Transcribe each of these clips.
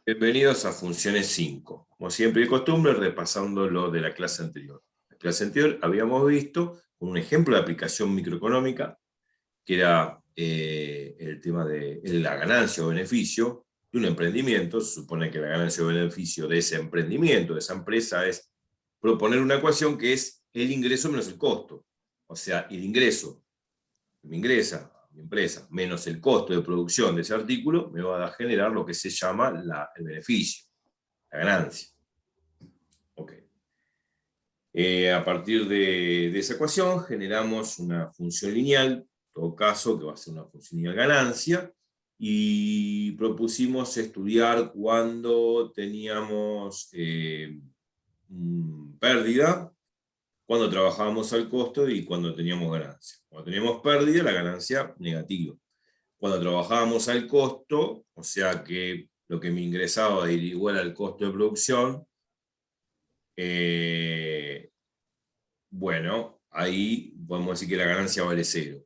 Bienvenidos a Funciones 5. Como siempre de costumbre, repasando lo de la clase anterior. En la clase anterior habíamos visto un ejemplo de aplicación microeconómica, que era el tema de la ganancia o beneficio de un emprendimiento. Se supone que la ganancia o beneficio de ese emprendimiento, de esa empresa, es proponer una ecuación que es el ingreso menos el costo. O sea, el ingreso que me ingresa mi empresa menos el costo de producción de ese artículo me va a generar lo que se llama el beneficio, la ganancia. Okay. A partir de esa ecuación generamos una función lineal, en todo caso que va a ser una función lineal ganancia, y propusimos estudiar cuando teníamos pérdida, cuando trabajábamos al costo y cuando teníamos ganancia. Cuando teníamos pérdida, la ganancia negativa. Cuando trabajábamos al costo, o sea que lo que me ingresaba era igual al costo de producción, bueno, ahí podemos decir que la ganancia vale cero.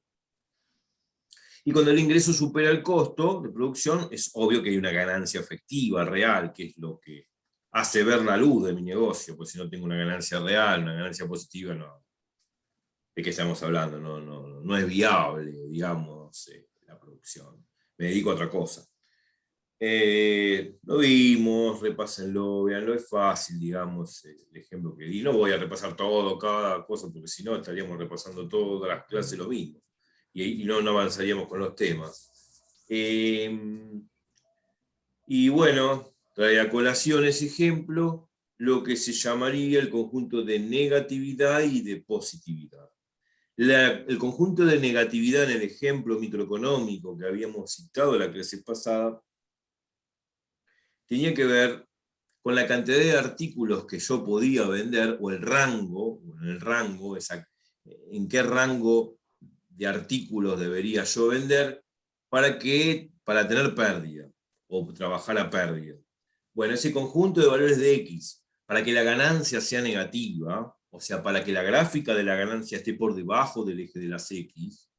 Y cuando el ingreso supera el costo de producción, es obvio que hay una ganancia efectiva, real, que es lo que hace ver la luz de mi negocio, pues si no tengo una ganancia real, una ganancia positiva, no. ¿De qué estamos hablando? No es viable, digamos, la producción. Me dedico a otra cosa. Lo vimos, repásenlo, veanlo, es fácil, digamos, el ejemplo que di. No voy a repasar todo, cada cosa, porque si no estaríamos repasando todas las clases lo mismo. Y no avanzaríamos con los temas. Y bueno, trae a colación ese ejemplo lo que se llamaría el conjunto de negatividad y de positividad. El conjunto de negatividad en el ejemplo microeconómico que habíamos citado en la clase pasada tenía que ver con la cantidad de artículos que yo podía vender, o el rango, en qué rango de artículos debería yo vender para tener pérdida, o trabajar a pérdida. Bueno, ese conjunto de valores de X, para que la ganancia sea negativa, o sea, para que la gráfica de la ganancia esté por debajo del eje de las X,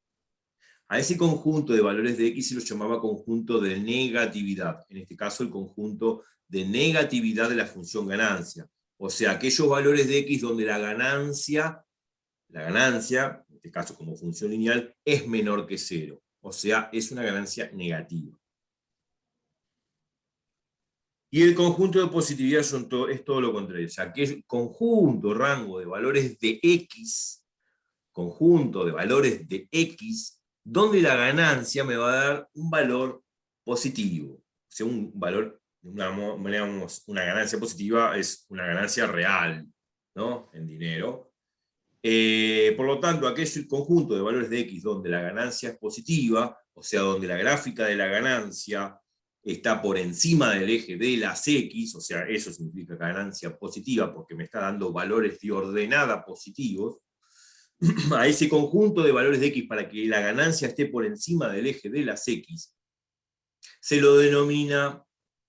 a ese conjunto de valores de X se lo llamaba conjunto de negatividad, en este caso el conjunto de negatividad de la función ganancia. O sea, aquellos valores de X donde la ganancia, en este caso como función lineal, es menor que cero. O sea, es una ganancia negativa. Y el conjunto de positividad es todo lo contrario. O sea, aquel conjunto, rango de valores de X, conjunto de valores de X, donde la ganancia me va a dar un valor positivo. O sea, un valor, una ganancia positiva es una ganancia real, ¿no? En dinero. Por lo tanto, aquel conjunto de valores de X donde la ganancia es positiva, o sea, donde la gráfica de la ganancia está por encima del eje de las X, o sea, eso significa ganancia positiva porque me está dando valores de ordenada positivos, a ese conjunto de valores de X para que la ganancia esté por encima del eje de las X, se lo denomina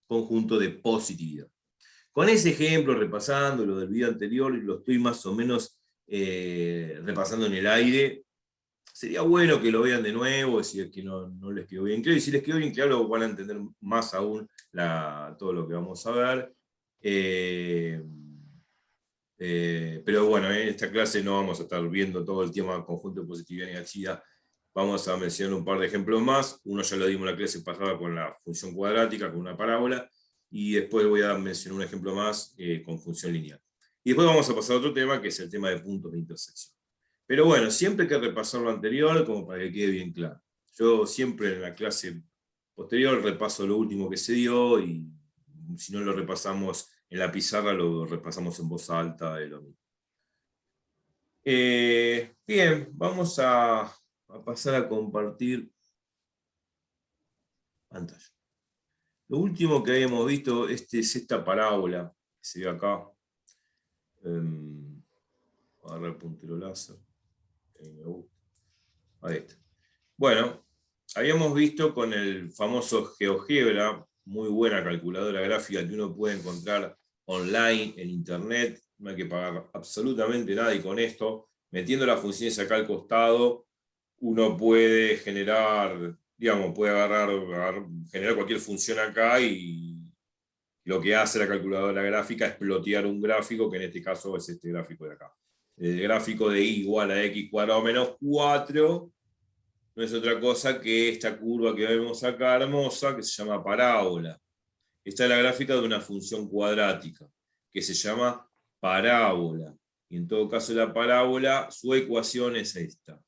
conjunto de positividad. Con ese ejemplo, repasando lo del video anterior, lo estoy más o menos repasando en el aire. Sería bueno que lo vean de nuevo, si es que no les quedó bien claro, y si les quedó bien claro van a entender más aún todo lo que vamos a ver. Pero bueno, en esta clase no vamos a estar viendo todo el tema conjunto de positividad y negatividad. Vamos a mencionar un par de ejemplos más. Uno ya lo dimos en la clase pasada con la función cuadrática, con una parábola, y después voy a mencionar un ejemplo más con función lineal. Y después vamos a pasar a otro tema, que es el tema de puntos de intersección. Pero bueno, siempre hay que repasar lo anterior como para que quede bien claro. Yo siempre en la clase posterior repaso lo último que se dio, y si no lo repasamos en la pizarra, lo repasamos en voz alta, de lo mismo. Bien, vamos a pasar a compartir pantalla. Lo último que habíamos visto es esta parábola que se ve acá. Voy a agarrar el puntero láser. Me gusta. Ahí está. Bueno, habíamos visto con el famoso GeoGebra, muy buena calculadora gráfica que uno puede encontrar online en internet, no hay que pagar absolutamente nada, y con esto, metiendo las funciones acá al costado, uno puede generar, digamos, puede generar cualquier función acá Lo que hace la calculadora gráfica es plotear un gráfico, que en este caso es este gráfico de acá. El gráfico de y igual a x cuadrado menos 4 no es otra cosa que esta curva que vemos acá hermosa, que se llama parábola. Esta es la gráfica de una función cuadrática, que se llama parábola. Y en todo caso la parábola, su ecuación es esta.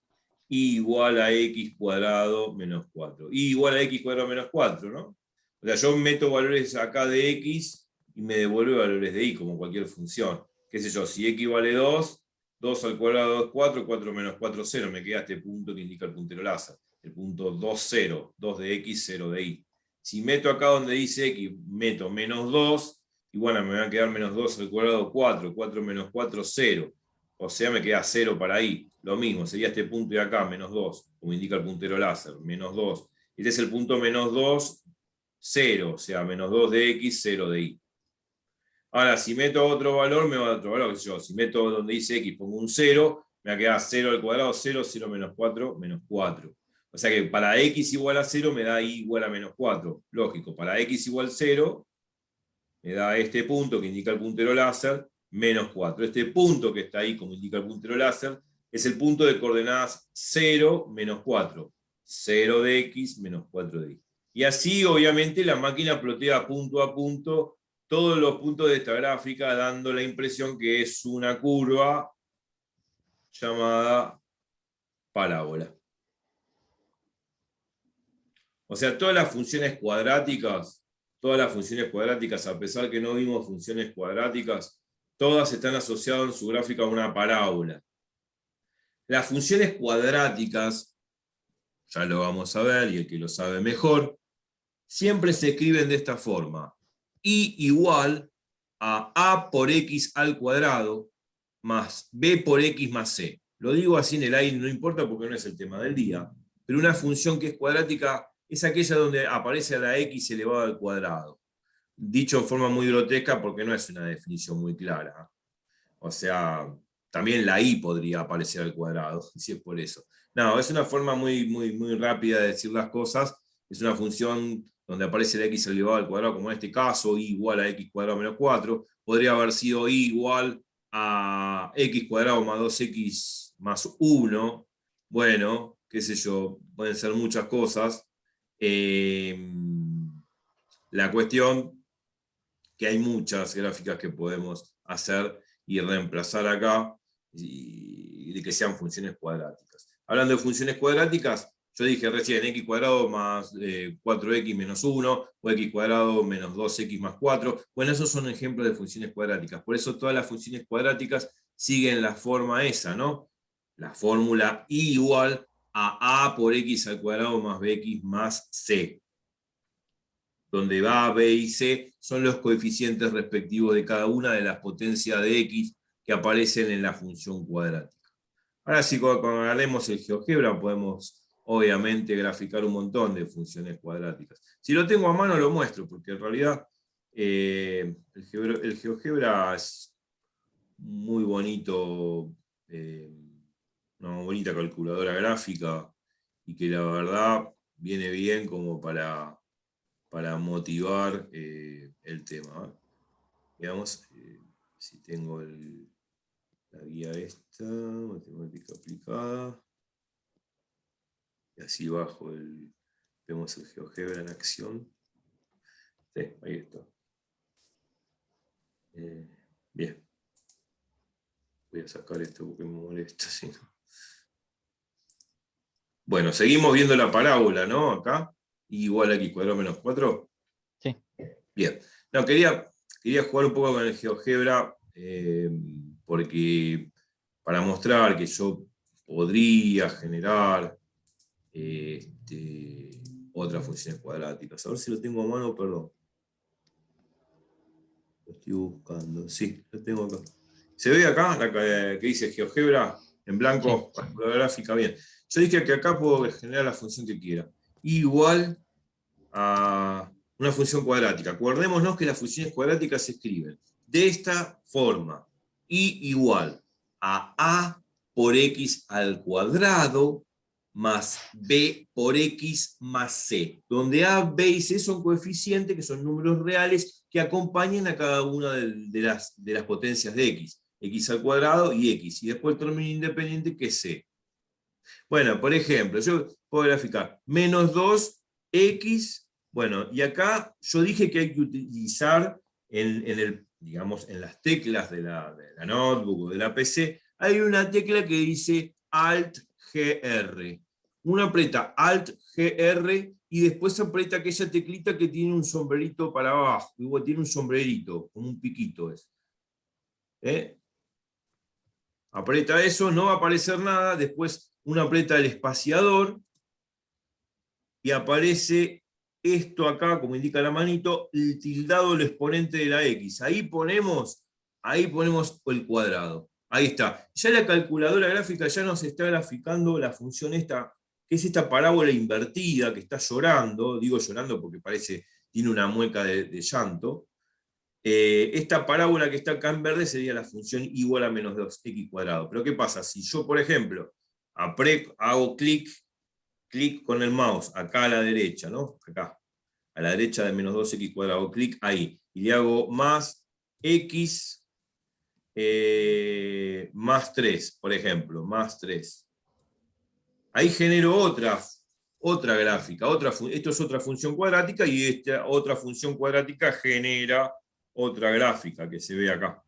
Y igual a x cuadrado menos 4. Y igual a x cuadrado menos 4, ¿no? O sea, yo meto valores acá de x y me devuelve valores de y, como cualquier función. Qué sé yo, si x vale 2, 2 al cuadrado es 4, 4 menos 4, 0. Me queda este punto que indica el puntero láser. El punto 2, 0. 2 de x, 0 de y. Si meto acá donde dice x, meto menos 2, y bueno, me va a quedar menos 2 al cuadrado 4. 4 menos 4, 0. O sea, me queda 0 para y. Lo mismo, sería este punto de acá, menos 2, como indica el puntero láser, menos 2. Este es el punto menos 2, 0, o sea, menos 2 de x, 0 de y. Ahora, si meto otro valor, me va a dar otro valor, qué sé yo. Si meto donde dice x, pongo un 0, me va a quedar 0 al cuadrado, 0, 0 menos 4, menos 4. O sea que para x igual a 0 me da y igual a menos 4. Lógico, para x igual 0 me da este punto que indica el puntero láser, menos 4. Este punto que está ahí, como indica el puntero láser, es el punto de coordenadas 0, menos 4. 0 de x, menos 4 de y. Y así, obviamente, la máquina plotea punto a punto todos los puntos de esta gráfica, dando la impresión que es una curva llamada parábola. O sea, todas las funciones cuadráticas, a pesar que no vimos funciones cuadráticas, todas están asociadas en su gráfica a una parábola. Las funciones cuadráticas, ya lo vamos a ver, y el que lo sabe mejor, siempre se escriben de esta forma. Y igual a por x al cuadrado más b por x más c. Lo digo así en el aire, no importa porque no es el tema del día, pero una función que es cuadrática es aquella donde aparece a la x elevado al cuadrado. Dicho en forma muy grotesca porque no es una definición muy clara. O sea, también la y podría aparecer al cuadrado, si es por eso. No, es una forma muy rápida de decir las cosas. Es una función donde aparece la x elevado al cuadrado, como en este caso, y igual a x cuadrado menos 4. Podría haber sido y igual a x cuadrado más 2x más 1. Bueno, qué sé yo, pueden ser muchas cosas. La cuestión que hay muchas gráficas que podemos hacer y reemplazar acá, y de que sean funciones cuadráticas. Hablando de funciones cuadráticas, yo dije recién x cuadrado más 4x menos 1, o x cuadrado menos 2x más 4. Bueno, esos son ejemplos de funciones cuadráticas. Por eso todas las funciones cuadráticas siguen la forma esa, ¿no? La fórmula y igual a por x al cuadrado más bx más c, donde a, b y c son los coeficientes respectivos de cada una de las potencias de x que aparecen en la función cuadrática. Ahora sí, cuando agarremos el GeoGebra podemos obviamente graficar un montón de funciones cuadráticas. Si lo tengo a mano lo muestro, porque en realidad el GeoGebra es muy bonito, una bonita calculadora gráfica, y que la verdad viene bien como para motivar el tema. Veamos si tengo la guía esta, matemática aplicada. Y así bajo vemos el GeoGebra en acción. Sí, ahí está. Bien. Voy a sacar esto porque me molesta, si no. Bueno, seguimos viendo la parábola, ¿no? Acá. Y igual a x cuadrado menos 4. Sí. Bien. No, quería jugar un poco con el GeoGebra porque para mostrar que yo podría generar otras funciones cuadráticas. A ver si lo tengo a mano, perdón. Lo estoy buscando. Sí, lo tengo acá. ¿Se ve acá la que dice GeoGebra en blanco? Sí. La gráfica, bien. Yo dije que acá puedo generar la función que quiera. Igual a una función cuadrática. Acordémonos que las funciones cuadráticas se escriben de esta forma. Y igual a por x al cuadrado más B por X más C, donde A, B y C son coeficientes, que son números reales, que acompañan a cada una de las potencias de X al cuadrado y X, y después el término independiente que es C. Bueno, por ejemplo, yo puedo graficar menos 2X, bueno, y acá yo dije que hay que utilizar digamos, en las teclas de la notebook o de la PC, hay una tecla que dice Alt-GR. Uno aprieta Alt-GR y después aprieta aquella teclita que tiene un sombrerito para abajo, igual tiene un sombrerito, como un piquito es. Aprieta eso, no va a aparecer nada, después uno aprieta el espaciador y aparece esto acá, como indica la manito, el tildado del exponente de la X. Ahí ponemos el cuadrado. Ahí está. Ya la calculadora gráfica ya nos está graficando la función esta, que es esta parábola invertida, que está llorando, digo llorando porque tiene una mueca de llanto. Esta parábola que está acá en verde sería la función igual a menos 2x cuadrado. Pero ¿qué pasa? Si yo, por ejemplo, hago clic con el mouse acá a la derecha, ¿no? Acá, a la derecha de menos 2x cuadrado, hago clic ahí, y le hago más x más 3, por ejemplo, más 3. Ahí genero otra gráfica, esto es otra función cuadrática, y esta otra función cuadrática genera otra gráfica que se ve acá.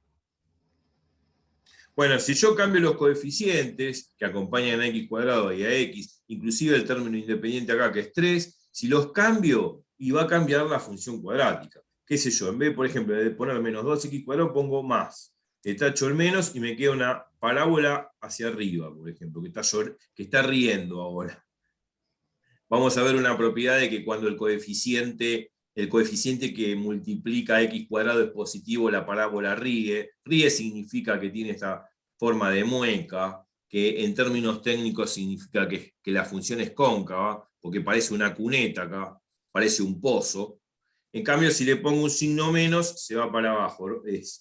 Bueno, si yo cambio los coeficientes que acompañan a x cuadrado y a x, inclusive el término independiente acá que es 3, si los cambio, y va a cambiar la función cuadrática. ¿Qué sé yo? En vez, por ejemplo, de poner menos 2x cuadrado, pongo más. Le tacho el menos y me queda una parábola hacia arriba, por ejemplo, que está riendo ahora. Vamos a ver una propiedad de que cuando el coeficiente que multiplica x cuadrado es positivo, la parábola ríe. Ríe significa que tiene esta forma de mueca, que en términos técnicos significa que la función es cóncava, porque parece una cuneta acá, parece un pozo. En cambio, si le pongo un signo menos, se va para abajo. Es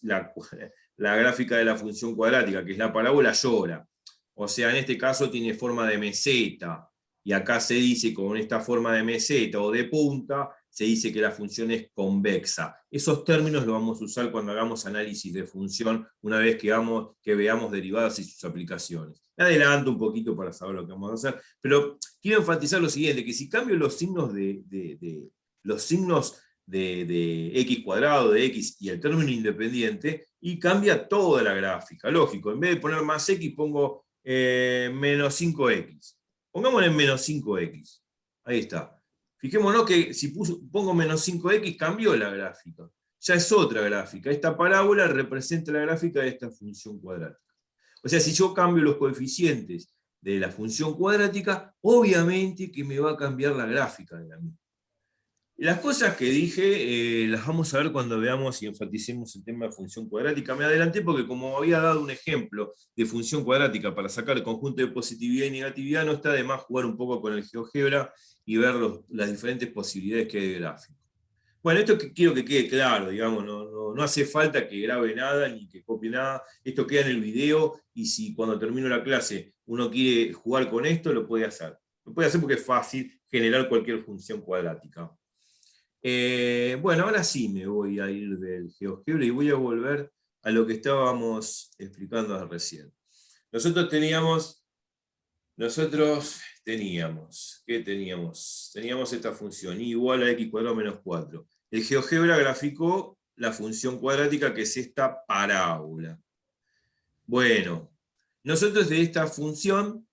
la gráfica de la función cuadrática, que es la parábola, llora. O sea, en este caso tiene forma de meseta. Y acá se dice, con esta forma de meseta o de punta, se dice que la función es convexa. Esos términos los vamos a usar cuando hagamos análisis de función, una vez que veamos derivadas y sus aplicaciones. Me adelanto un poquito para saber lo que vamos a hacer, pero quiero enfatizar lo siguiente, que si cambio los signos de x cuadrado, de x y el término independiente, y cambia toda la gráfica. Lógico, en vez de poner más x, pongo menos 5x. Pongámosle menos 5x. Ahí está. Fijémonos que si pongo menos 5x, cambió la gráfica. Ya es otra gráfica. Esta parábola representa la gráfica de esta función cuadrática. O sea, si yo cambio los coeficientes de la función cuadrática, obviamente que me va a cambiar la gráfica de la misma. Las cosas que dije las vamos a ver cuando veamos y enfaticemos el tema de función cuadrática. Me adelanté porque como había dado un ejemplo de función cuadrática para sacar el conjunto de positividad y negatividad, no está de más jugar un poco con el GeoGebra y ver las diferentes posibilidades que hay de gráfico. Bueno, esto quiero que quede claro, digamos, no hace falta que grabe nada ni que copie nada, esto queda en el video y si cuando termino la clase uno quiere jugar con esto, lo puede hacer. Lo puede hacer porque es fácil generar cualquier función cuadrática. Bueno, ahora sí me voy a ir del GeoGebra y voy a volver a lo que estábamos explicando recién. Nosotros teníamos, ¿qué teníamos? Teníamos esta función, y igual a x cuadrado menos 4. El GeoGebra graficó la función cuadrática que es esta parábola. Bueno, nosotros de esta función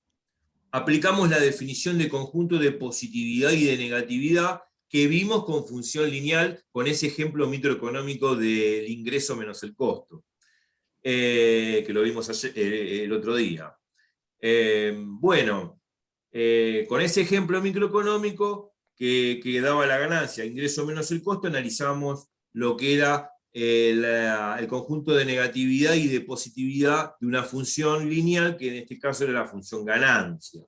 aplicamos la definición de conjunto de positividad y de negatividad que vimos con función lineal, con ese ejemplo microeconómico del ingreso menos el costo, que lo vimos el otro día. Bueno, con ese ejemplo microeconómico que daba la ganancia, ingreso menos el costo, analizamos lo que era el conjunto de negatividad y de positividad de una función lineal, que en este caso era la función ganancia.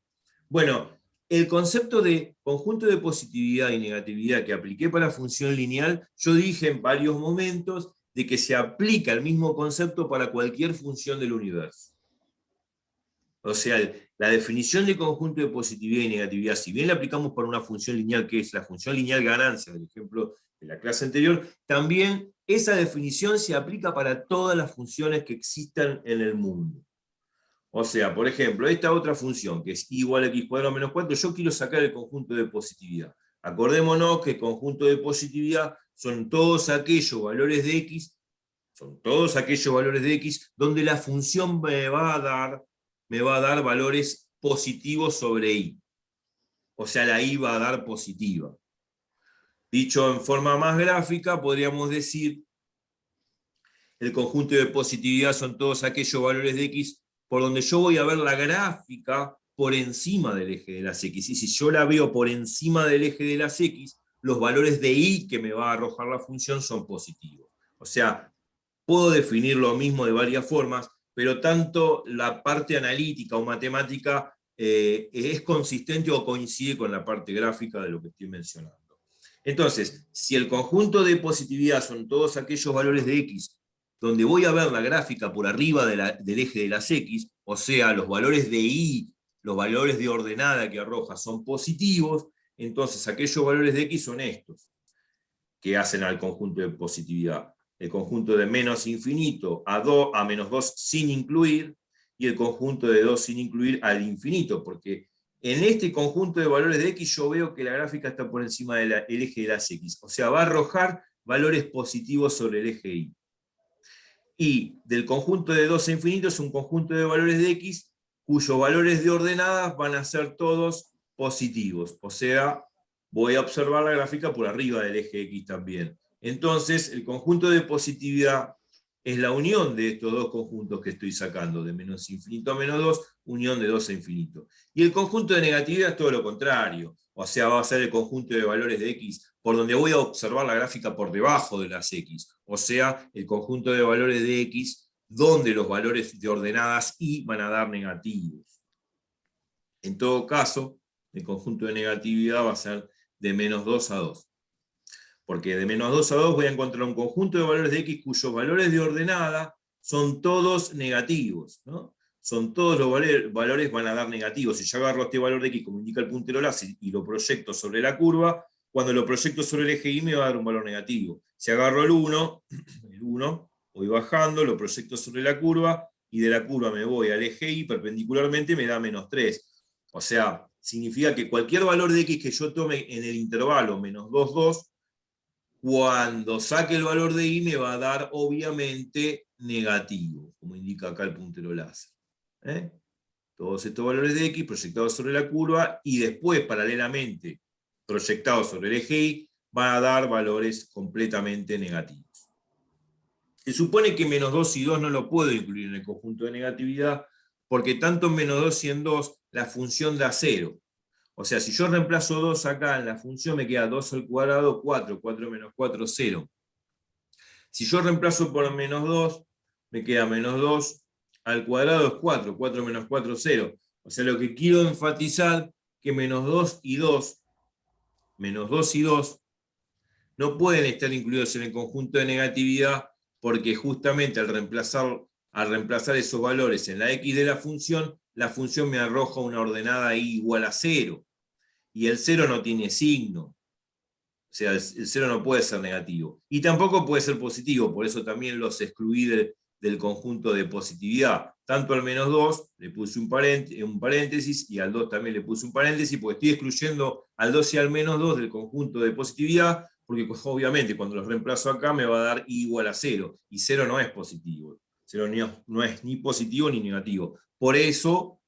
Bueno, el concepto de conjunto de positividad y negatividad que apliqué para la función lineal, yo dije en varios momentos de que se aplica el mismo concepto para cualquier función del universo. O sea, la definición de conjunto de positividad y negatividad, si bien la aplicamos para una función lineal, que es la función lineal ganancia, del ejemplo de la clase anterior, también esa definición se aplica para todas las funciones que existan en el mundo. O sea, por ejemplo, esta otra función, que es y igual a x cuadrado menos 4, yo quiero sacar el conjunto de positividad. Acordémonos que el conjunto de positividad son todos aquellos valores de x, donde la función me va a dar valores positivos sobre y. O sea, la y va a dar positiva. Dicho en forma más gráfica, podríamos decir, el conjunto de positividad son todos aquellos valores de x por donde yo voy a ver la gráfica por encima del eje de las x. Y si yo la veo por encima del eje de las x, los valores de y que me va a arrojar la función son positivos. O sea, puedo definir lo mismo de varias formas, pero tanto la parte analítica o matemática es consistente o coincide con la parte gráfica de lo que estoy mencionando. Entonces, si el conjunto de positividad son todos aquellos valores de x donde voy a ver la gráfica por arriba del eje de las x, o sea, los valores de y, los valores de ordenada que arroja son positivos, entonces aquellos valores de x son estos, que hacen al conjunto de positividad. El conjunto de menos infinito a menos 2 sin incluir, y el conjunto de 2 sin incluir al infinito, porque en este conjunto de valores de x yo veo que la gráfica está por encima del eje de las x, o sea, va a arrojar valores positivos sobre el eje y. Y del conjunto de 2 a infinito es un conjunto de valores de x cuyos valores de ordenadas van a ser todos positivos, o sea, voy a observar la gráfica por arriba del eje x también. Entonces, el conjunto de positividad es la unión de estos dos conjuntos que estoy sacando, de menos infinito a menos 2, unión de 2 a infinito. Y el conjunto de negatividad es todo lo contrario, o sea, va a ser el conjunto de valores de x por donde voy a observar la gráfica por debajo de las x, o sea, el conjunto de valores de x donde los valores de ordenadas y van a dar negativos. En todo caso, el conjunto de negatividad va a ser de menos 2 a 2. Porque de menos 2 a 2 voy a encontrar un conjunto de valores de x cuyos valores de ordenada son todos negativos, ¿no? Son todos los valores van a dar negativos. Si yo agarro este valor de x como indica el puntero láser y lo proyecto sobre la curva, cuando lo proyecto sobre el eje y me va a dar un valor negativo. Si agarro el 1, voy bajando, lo proyecto sobre la curva, y de la curva me voy al eje y perpendicularmente me da menos 3. O sea, significa que cualquier valor de x que yo tome en el intervalo menos 2, 2, cuando saque el valor de y me va a dar obviamente negativo, como indica acá el puntero láser. Todos estos valores de x proyectados sobre la curva y después paralelamente proyectados sobre el eje y van a dar valores completamente negativos. Se supone que menos 2 y 2 no lo puedo incluir en el conjunto de negatividad porque tanto en menos 2 y en 2 la función da 0. O sea, si yo reemplazo 2 acá en la función, me queda 2 al cuadrado, 4, 4 menos 4, 0. Si yo reemplazo por menos 2, me queda menos 2 al cuadrado es 4, 4 menos 4, 0. O sea, lo que quiero enfatizar que menos 2 y 2, menos 2 y 2, no pueden estar incluidos en el conjunto de negatividad porque justamente al reemplazar esos valores en la x de la función me arroja una ordenada y igual a 0. Y el 0 no tiene signo. O sea, el 0 no puede ser negativo. Y tampoco puede ser positivo, por eso también los excluí del conjunto de positividad. Tanto al menos 2 le puse un paréntesis y al 2 también le puse un paréntesis, porque estoy excluyendo al 2 y al menos 2 del conjunto de positividad, porque pues, obviamente cuando los reemplazo acá me va a dar i igual a 0, y 0 no es positivo. 0 no es ni positivo ni negativo. Por eso,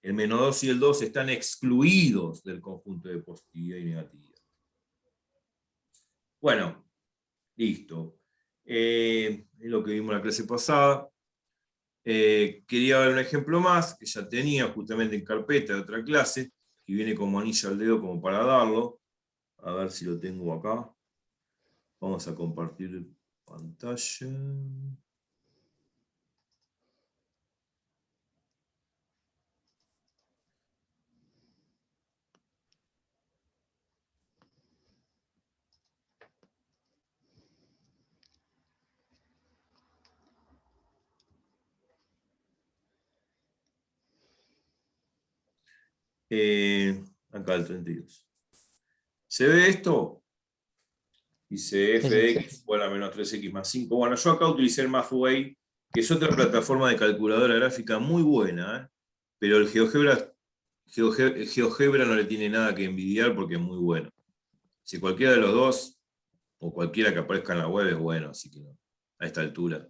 el menos 2 y el 2 están excluidos del conjunto de positividad y negatividad. Bueno, listo. Es lo que vimos en la clase pasada. Quería ver un ejemplo más, que ya tenía justamente en carpeta de otra clase, que viene como anillo al dedo como para darlo. A ver si lo tengo acá. Vamos a compartir pantalla. Acá el 32. ¿Se ve esto? Dice f Sí, sí. de x igual a menos 3x más 5. Bueno, yo acá utilicé el Mathway, que es otra plataforma de calculadora gráfica muy buena, ¿eh? Pero el GeoGebra no le tiene nada que envidiar porque es muy bueno. Si cualquiera de los dos, o cualquiera que aparezca en la web es bueno, así que no, a esta altura.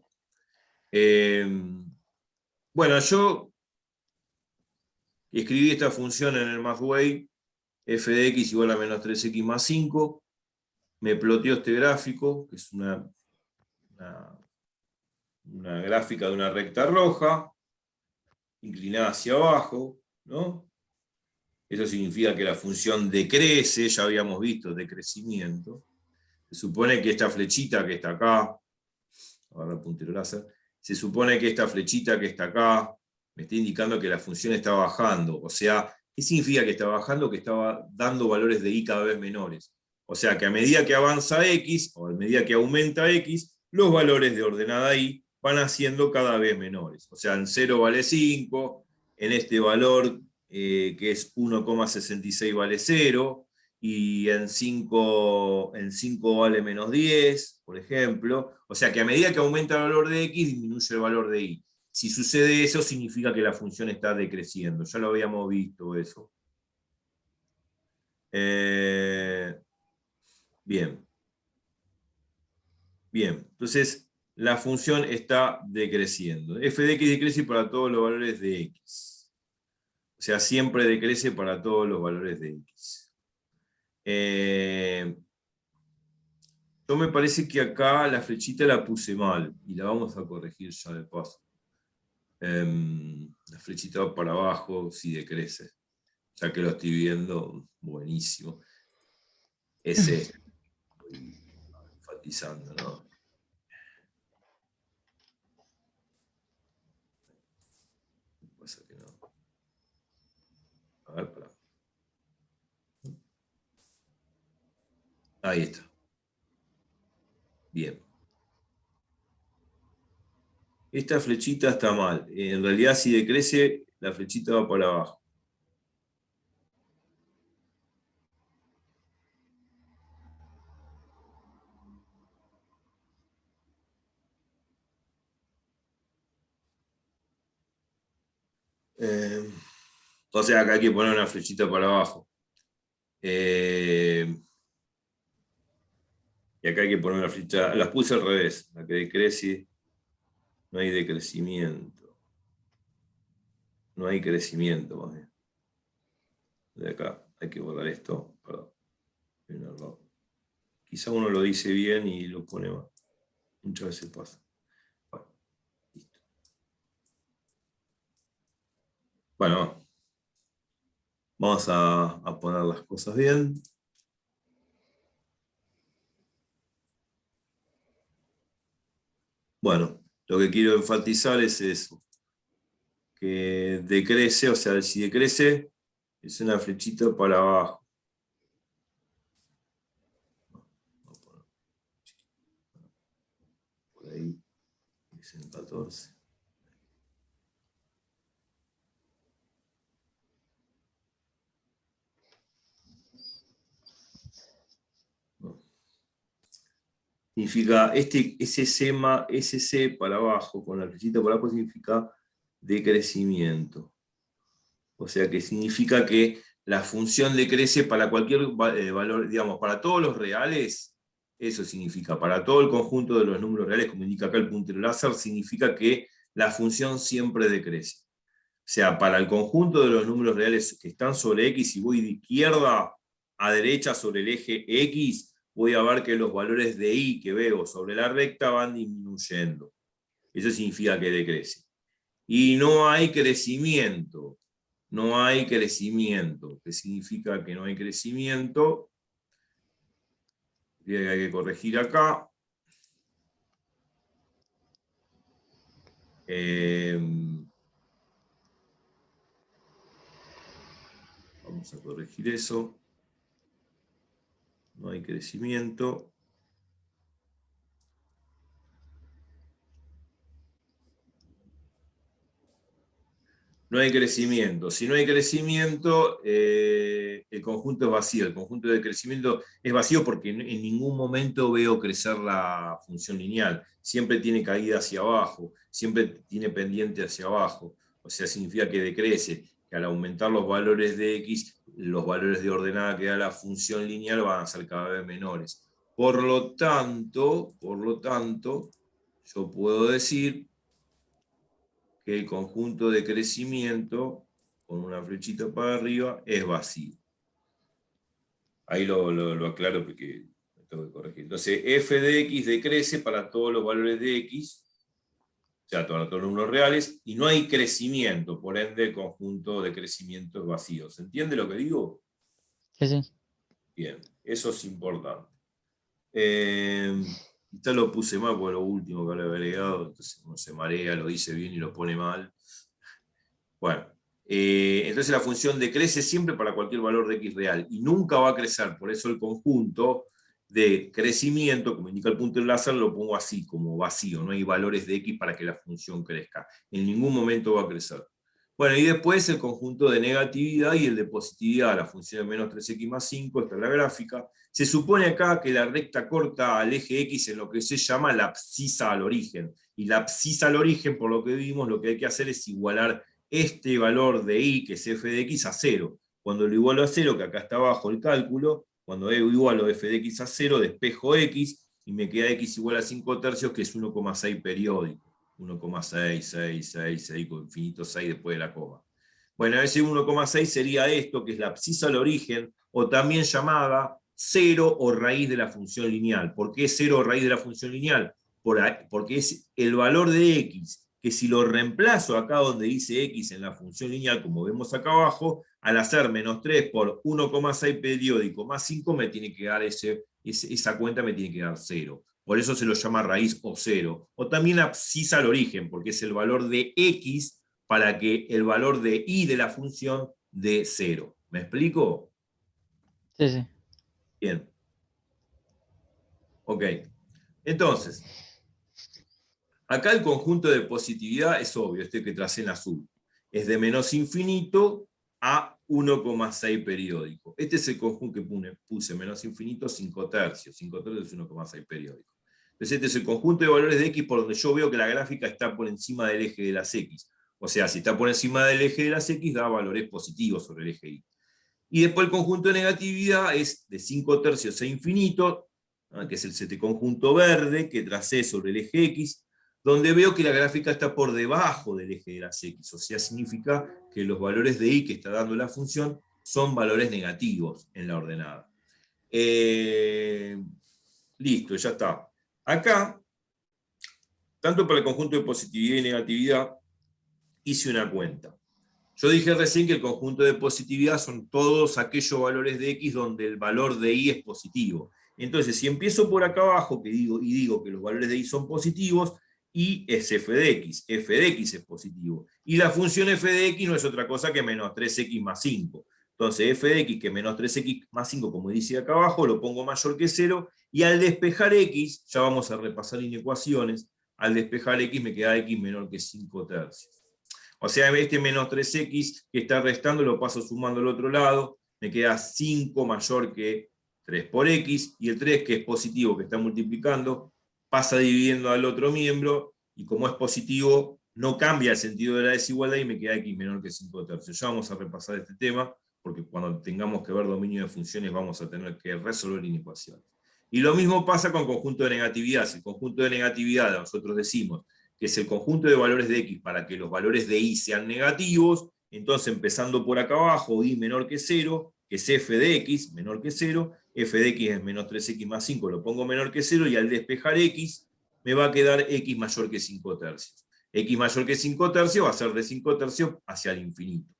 Bueno, yo escribí esta función en el Mathway, f de x igual a menos 3x más 5. Me ploteó este gráfico, que es una gráfica de una recta roja, inclinada hacia abajo, ¿no? Eso significa que la función decrece, ya habíamos visto decrecimiento. Se supone que esta flechita que está acá, agarrar el puntero láser, se supone que esta flechita que está acá me está indicando que la función está bajando. O sea, ¿qué significa que está bajando? Que estaba dando valores de i cada vez menores. O sea, que a medida que avanza x, o a medida que aumenta x, los valores de ordenada i van haciendo cada vez menores. O sea, en 0 vale 5, en este valor que es 1,66 vale 0, y en 5 vale menos 10, por ejemplo. O sea que a medida que aumenta el valor de x, disminuye el valor de y. Si sucede eso, significa que la función está decreciendo. Ya lo habíamos visto eso. Bien. Bien, entonces la función está decreciendo. F de x decrece para todos los valores de x. O sea, siempre decrece para todos los valores de x. Yo me parece que acá la flechita la puse mal y la vamos a corregir ya de paso. La flechita va para abajo si decrece. Ya que lo estoy viendo, buenísimo. Ese estoy enfatizando, ¿no? Pasa que no. A ver, pará. Ahí está. Bien. Esta flechita está mal. En realidad, si decrece, la flechita va para abajo. O sea, acá hay que poner una flechita para abajo. Y acá hay que poner una flecha. Las puse al revés. La que decrece, no hay decrecimiento. No hay crecimiento, más bien. De acá hay que borrar esto. Perdón. Quizá uno lo dice bien y lo pone mal. Muchas veces pasa. Bueno, listo. Bueno, vamos a poner las cosas bien. Bueno, lo que quiero enfatizar es eso. Que decrece, o sea, si decrece, es una flechita para abajo. Por ahí, es en 14. Significa, ese C para abajo, con la flechita para abajo, significa decrecimiento. O sea que significa que la función decrece para cualquier valor, digamos, para todos los reales, eso significa, para todo el conjunto de los números reales, como indica acá el puntero láser, significa que la función siempre decrece. O sea, para el conjunto de los números reales que están sobre x, si voy de izquierda a derecha sobre el eje x, voy a ver que los valores de y que veo sobre la recta van disminuyendo. Eso significa que decrece. Y no hay crecimiento. No hay crecimiento. ¿Qué significa que no hay crecimiento? Y hay que corregir acá. Vamos a corregir eso. No hay crecimiento. No hay crecimiento. Si no hay crecimiento, el conjunto es vacío. El conjunto de crecimiento es vacío porque en ningún momento veo crecer la función lineal. Siempre tiene caída hacia abajo, siempre tiene pendiente hacia abajo. O sea, significa que decrece, que al aumentar los valores de x, los valores de ordenada que da la función lineal van a ser cada vez menores. Por lo tanto, yo puedo decir que el conjunto de crecimiento, con una flechita para arriba, es vacío. Ahí lo aclaro porque me tengo que corregir. Entonces, f de x decrece para todos los valores de x, o sea, para todos los números reales, y no hay crecimiento, por ende, el conjunto de crecimiento es vacío. ¿Se entiende lo que digo? Sí, sí. Bien, eso es importante. Ya lo puse mal por lo último que lo he agregado, entonces uno se marea, lo dice bien y lo pone mal. Bueno, entonces la función decrece siempre para cualquier valor de x real y nunca va a crecer, por eso el conjunto de crecimiento, como indica el punto del láser, lo pongo así, como vacío, no hay valores de x para que la función crezca. En ningún momento va a crecer. Bueno, y después el conjunto de negatividad y el de positividad, la función de menos 3x más 5, esta es la gráfica. Se supone acá que la recta corta al eje x en lo que se llama la abscisa al origen. Y la abscisa al origen, por lo que vimos, lo que hay que hacer es igualar este valor de y, que es f de x, a 0. Cuando lo igualo a 0, que acá está abajo el cálculo, cuando igualo f de x a 0, despejo x, y me queda x igual a 5 tercios, que es 1,6 periódico. 1,6 con infinito 6 después de la coma. Bueno, ese 1,6 sería esto, que es la abscisa al origen, o también llamada 0 o raíz de la función lineal. ¿Por qué 0 o raíz de la función lineal? Porque es el valor de x, que si lo reemplazo acá donde dice x en la función lineal, como vemos acá abajo, al hacer menos 3 por 1,6 periódico más 5, me tiene que dar esa cuenta me tiene que dar 0. Por eso se lo llama raíz o 0. O también abscisa al origen, porque es el valor de x para que el valor de y de la función dé 0. ¿Me explico? Sí, sí. Bien. Ok. Entonces, acá el conjunto de positividad es obvio, este que tracé en azul. Es de menos infinito a 1,6 periódico. Este es el conjunto que puse, menos infinito, 5 tercios. 5 tercios es 1,6 periódico. Entonces este es el conjunto de valores de x por donde yo veo que la gráfica está por encima del eje de las x. O sea, si está por encima del eje de las x, da valores positivos sobre el eje y. Y después el conjunto de negatividad es de 5 tercios a infinito, que es el conjunto verde que tracé sobre el eje x, donde veo que la gráfica está por debajo del eje de las x, o sea, significa que los valores de y que está dando la función son valores negativos en la ordenada. Listo, ya está. Acá, tanto para el conjunto de positividad y negatividad, hice una cuenta. Yo dije recién que el conjunto de positividad son todos aquellos valores de x donde el valor de y es positivo. Entonces, si empiezo por acá abajo digo que los valores de y son positivos, y es f de x es positivo. Y la función f de x no es otra cosa que menos 3x más 5. Entonces, f de x, que menos 3x más 5, como dice acá abajo, lo pongo mayor que 0, y al despejar x, ya vamos a repasar inecuaciones, al despejar x me queda x menor que 5 tercios. O sea, este menos 3x que está restando lo paso sumando al otro lado, me queda 5 mayor que 3 por x, y el 3 que es positivo, que está multiplicando, pasa dividiendo al otro miembro, y como es positivo, no cambia el sentido de la desigualdad y me queda x menor que 5 tercios. Ya vamos a repasar este tema, porque cuando tengamos que ver dominio de funciones vamos a tener que resolver inecuaciones. Y lo mismo pasa con conjunto de negatividad. Si el conjunto de negatividad nosotros decimos que es el conjunto de valores de x para que los valores de y sean negativos, entonces empezando por acá abajo, y menor que 0, que es f de x menor que 0, f de x es menos 3x más 5, lo pongo menor que 0, y al despejar x, me va a quedar x mayor que 5 tercios. X mayor que 5 tercios va a ser de 5 tercios hacia el infinito.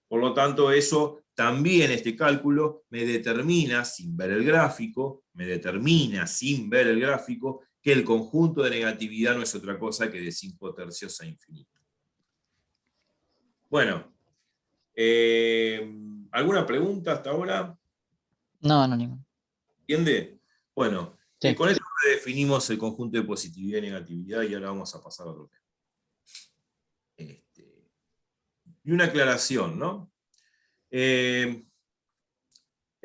Por lo tanto, eso también, este cálculo, me determina, sin ver el gráfico, que el conjunto de negatividad no es otra cosa que de 5 tercios a infinito. Bueno, ¿alguna pregunta hasta ahora? No, no, ninguno. ¿Entiende? Bueno, Sí. con esto definimos el conjunto de positividad y negatividad y ahora vamos a pasar a otro tema. Y una aclaración, ¿no? El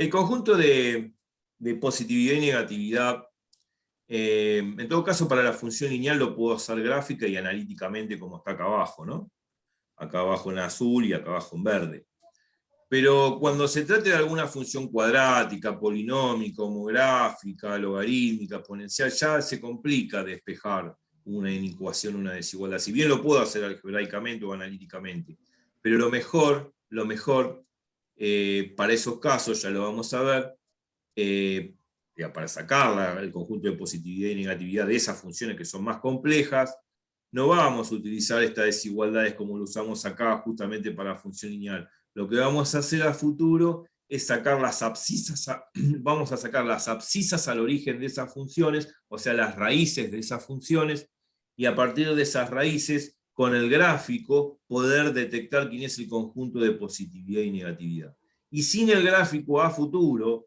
conjunto de positividad y negatividad, en todo caso para la función lineal lo puedo hacer gráfica y analíticamente como está acá abajo, ¿no? Acá abajo en azul y acá abajo en verde. Pero cuando se trate de alguna función cuadrática, polinómica, homográfica, logarítmica, exponencial, ya se complica despejar una inecuación, una desigualdad. Si bien lo puedo hacer algebraicamente o analíticamente, pero lo mejor para esos casos, ya lo vamos a ver, para sacar el conjunto de positividad y negatividad de esas funciones que son más complejas, no vamos a utilizar estas desigualdades como lo usamos acá justamente para la función lineal. Lo que vamos a hacer a futuro es sacar las abscisas, vamos a sacar las abscisas al origen de esas funciones, o sea, las raíces de esas funciones, y a partir de esas raíces, con el gráfico, poder detectar quién es el conjunto de positividad y negatividad. Y sin el gráfico a futuro,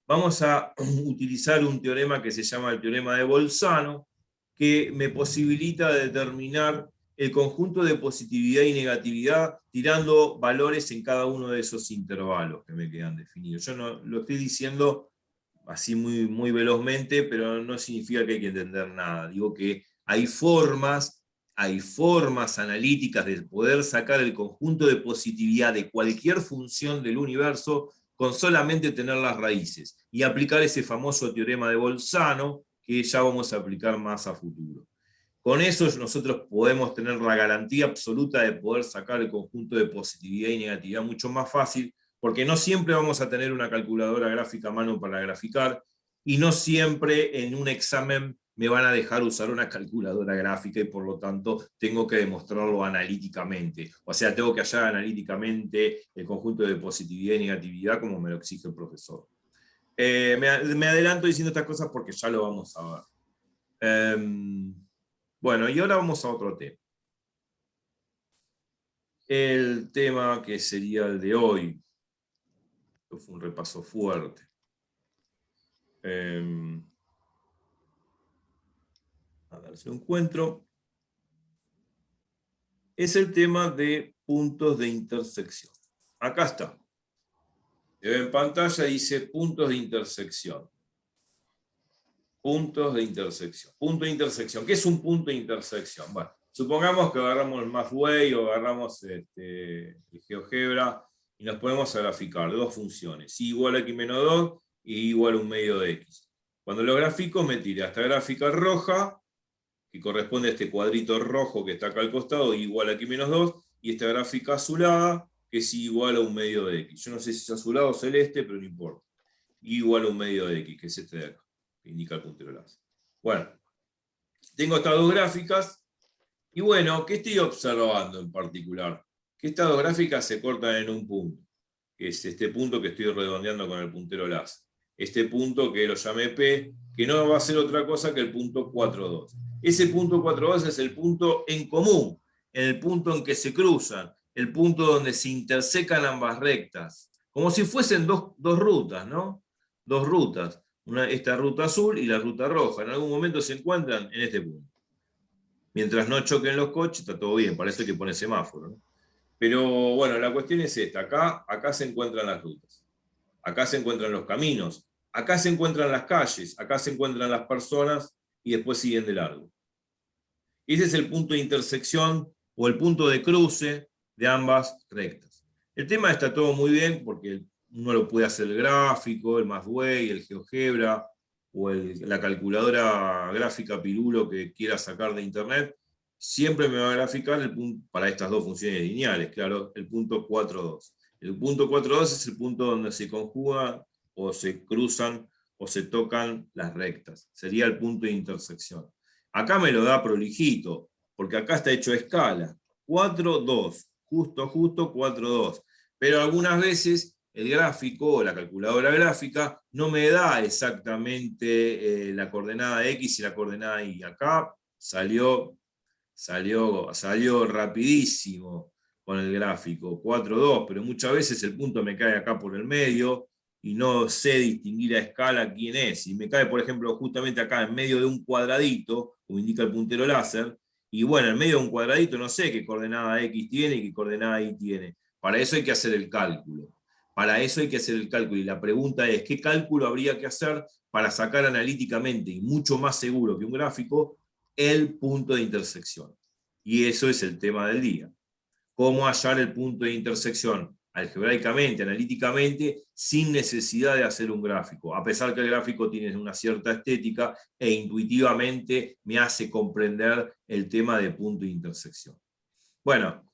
vamos a utilizar un teorema que se llama el teorema de Bolzano, que me posibilita determinar el conjunto de positividad y negatividad tirando valores en cada uno de esos intervalos que me quedan definidos. Yo no lo estoy diciendo así muy velozmente, pero no significa que hay que entender nada. Digo que hay formas analíticas de poder sacar el conjunto de positividad de cualquier función del universo con solamente tener las raíces y aplicar ese famoso teorema de Bolzano que ya vamos a aplicar más a futuro. Con eso nosotros podemos tener la garantía absoluta de poder sacar el conjunto de positividad y negatividad mucho más fácil, porque no siempre vamos a tener una calculadora gráfica a mano para graficar, y no siempre en un examen me van a dejar usar una calculadora gráfica y por lo tanto tengo que demostrarlo analíticamente. O sea, tengo que hallar analíticamente el conjunto de positividad y negatividad como me lo exige el profesor. Me adelanto diciendo estas cosas porque ya lo vamos a ver. Bueno, y ahora vamos a otro tema. El tema que sería el de hoy. Esto fue un repaso fuerte. A ver si lo encuentro. Es el tema de puntos de intersección. Acá está. En pantalla dice puntos de intersección. Puntos de intersección. Punto de intersección. ¿Qué es un punto de intersección? Bueno, supongamos que agarramos el Mathway o agarramos el GeoGebra y nos ponemos a graficar dos funciones, y igual a x menos 2 y igual a un medio de x. Cuando lo grafico me tira esta gráfica roja, que corresponde a este cuadrito rojo que está acá al costado, igual a x menos 2, y esta gráfica azulada, que es igual a un medio de x. Yo no sé si es azulado o celeste, pero no importa. Igual a un medio de x, que es este de acá, que indica el puntero láser. Bueno, tengo estas dos gráficas, y bueno, ¿qué estoy observando en particular? Que estas dos gráficas se cortan en un punto, que es este punto que estoy redondeando con el puntero láser. Este punto que lo llamé P, que no va a ser otra cosa que el punto 4,2. Ese punto 4,2 es el punto en común, el punto en que se cruzan, el punto donde se intersecan ambas rectas, como si fuesen dos rutas, ¿no? Dos rutas, esta ruta azul y la ruta roja, en algún momento se encuentran en este punto. Mientras no choquen los coches, está todo bien, para eso hay que poner semáforo, ¿no? Pero bueno, la cuestión es esta, acá se encuentran las rutas, acá se encuentran los caminos, acá se encuentran las calles, acá se encuentran las personas y después siguen de largo. Ese es el punto de intersección o el punto de cruce de ambas rectas. El tema está todo muy bien porque uno lo puede hacer el gráfico, el Mathway, el GeoGebra o la calculadora gráfica Pirulo que quiera sacar de internet. Siempre me va a graficar el punto, para estas dos funciones lineales, claro, el punto 4,2. El punto 4,2 es el punto donde se conjugan o se cruzan o se tocan las rectas. Sería el punto de intersección. Acá me lo da prolijito, porque acá está hecho a escala. 4,2, justo 4,2. Pero algunas veces el gráfico o la calculadora gráfica no me da exactamente la coordenada X y la coordenada Y. Acá salió rapidísimo con el gráfico, 4,2, pero muchas veces el punto me cae acá por el medio y no sé distinguir a escala quién es. Y me cae, por ejemplo, justamente acá en medio de un cuadradito, como indica el puntero láser, Y bueno, en medio de un cuadradito no sé qué coordenada X tiene y qué coordenada Y tiene. Para eso hay que hacer el cálculo. Para eso hay que hacer el cálculo. Y la pregunta es, ¿qué cálculo habría que hacer para sacar analíticamente, y mucho más seguro que un gráfico, el punto de intersección? Y eso es el tema del día. ¿Cómo hallar el punto de intersección algebraicamente, analíticamente, sin necesidad de hacer un gráfico? A pesar que el gráfico tiene una cierta estética e intuitivamente me hace comprender el tema de punto de intersección. Bueno,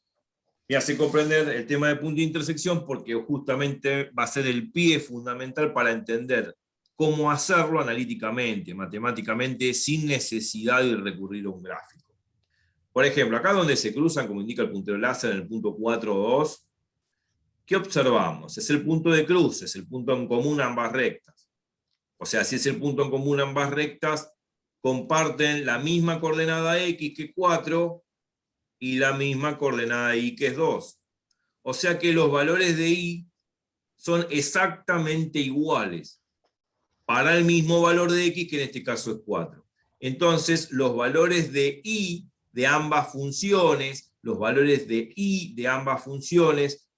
me hace comprender el tema de punto de intersección porque justamente va a ser el pie fundamental para entender cómo hacerlo analíticamente, matemáticamente, sin necesidad de recurrir a un gráfico. Por ejemplo, acá donde se cruzan, como indica el puntero láser en el punto 4 o 2, ¿qué observamos? Es el punto de cruce, es el punto en común a ambas rectas. O sea, si es el punto en común a ambas rectas, comparten la misma coordenada X que 4 y la misma coordenada Y que es 2. O sea que los valores de Y son exactamente iguales para el mismo valor de X, que en este caso es 4. Entonces, los valores de Y de ambas funciones,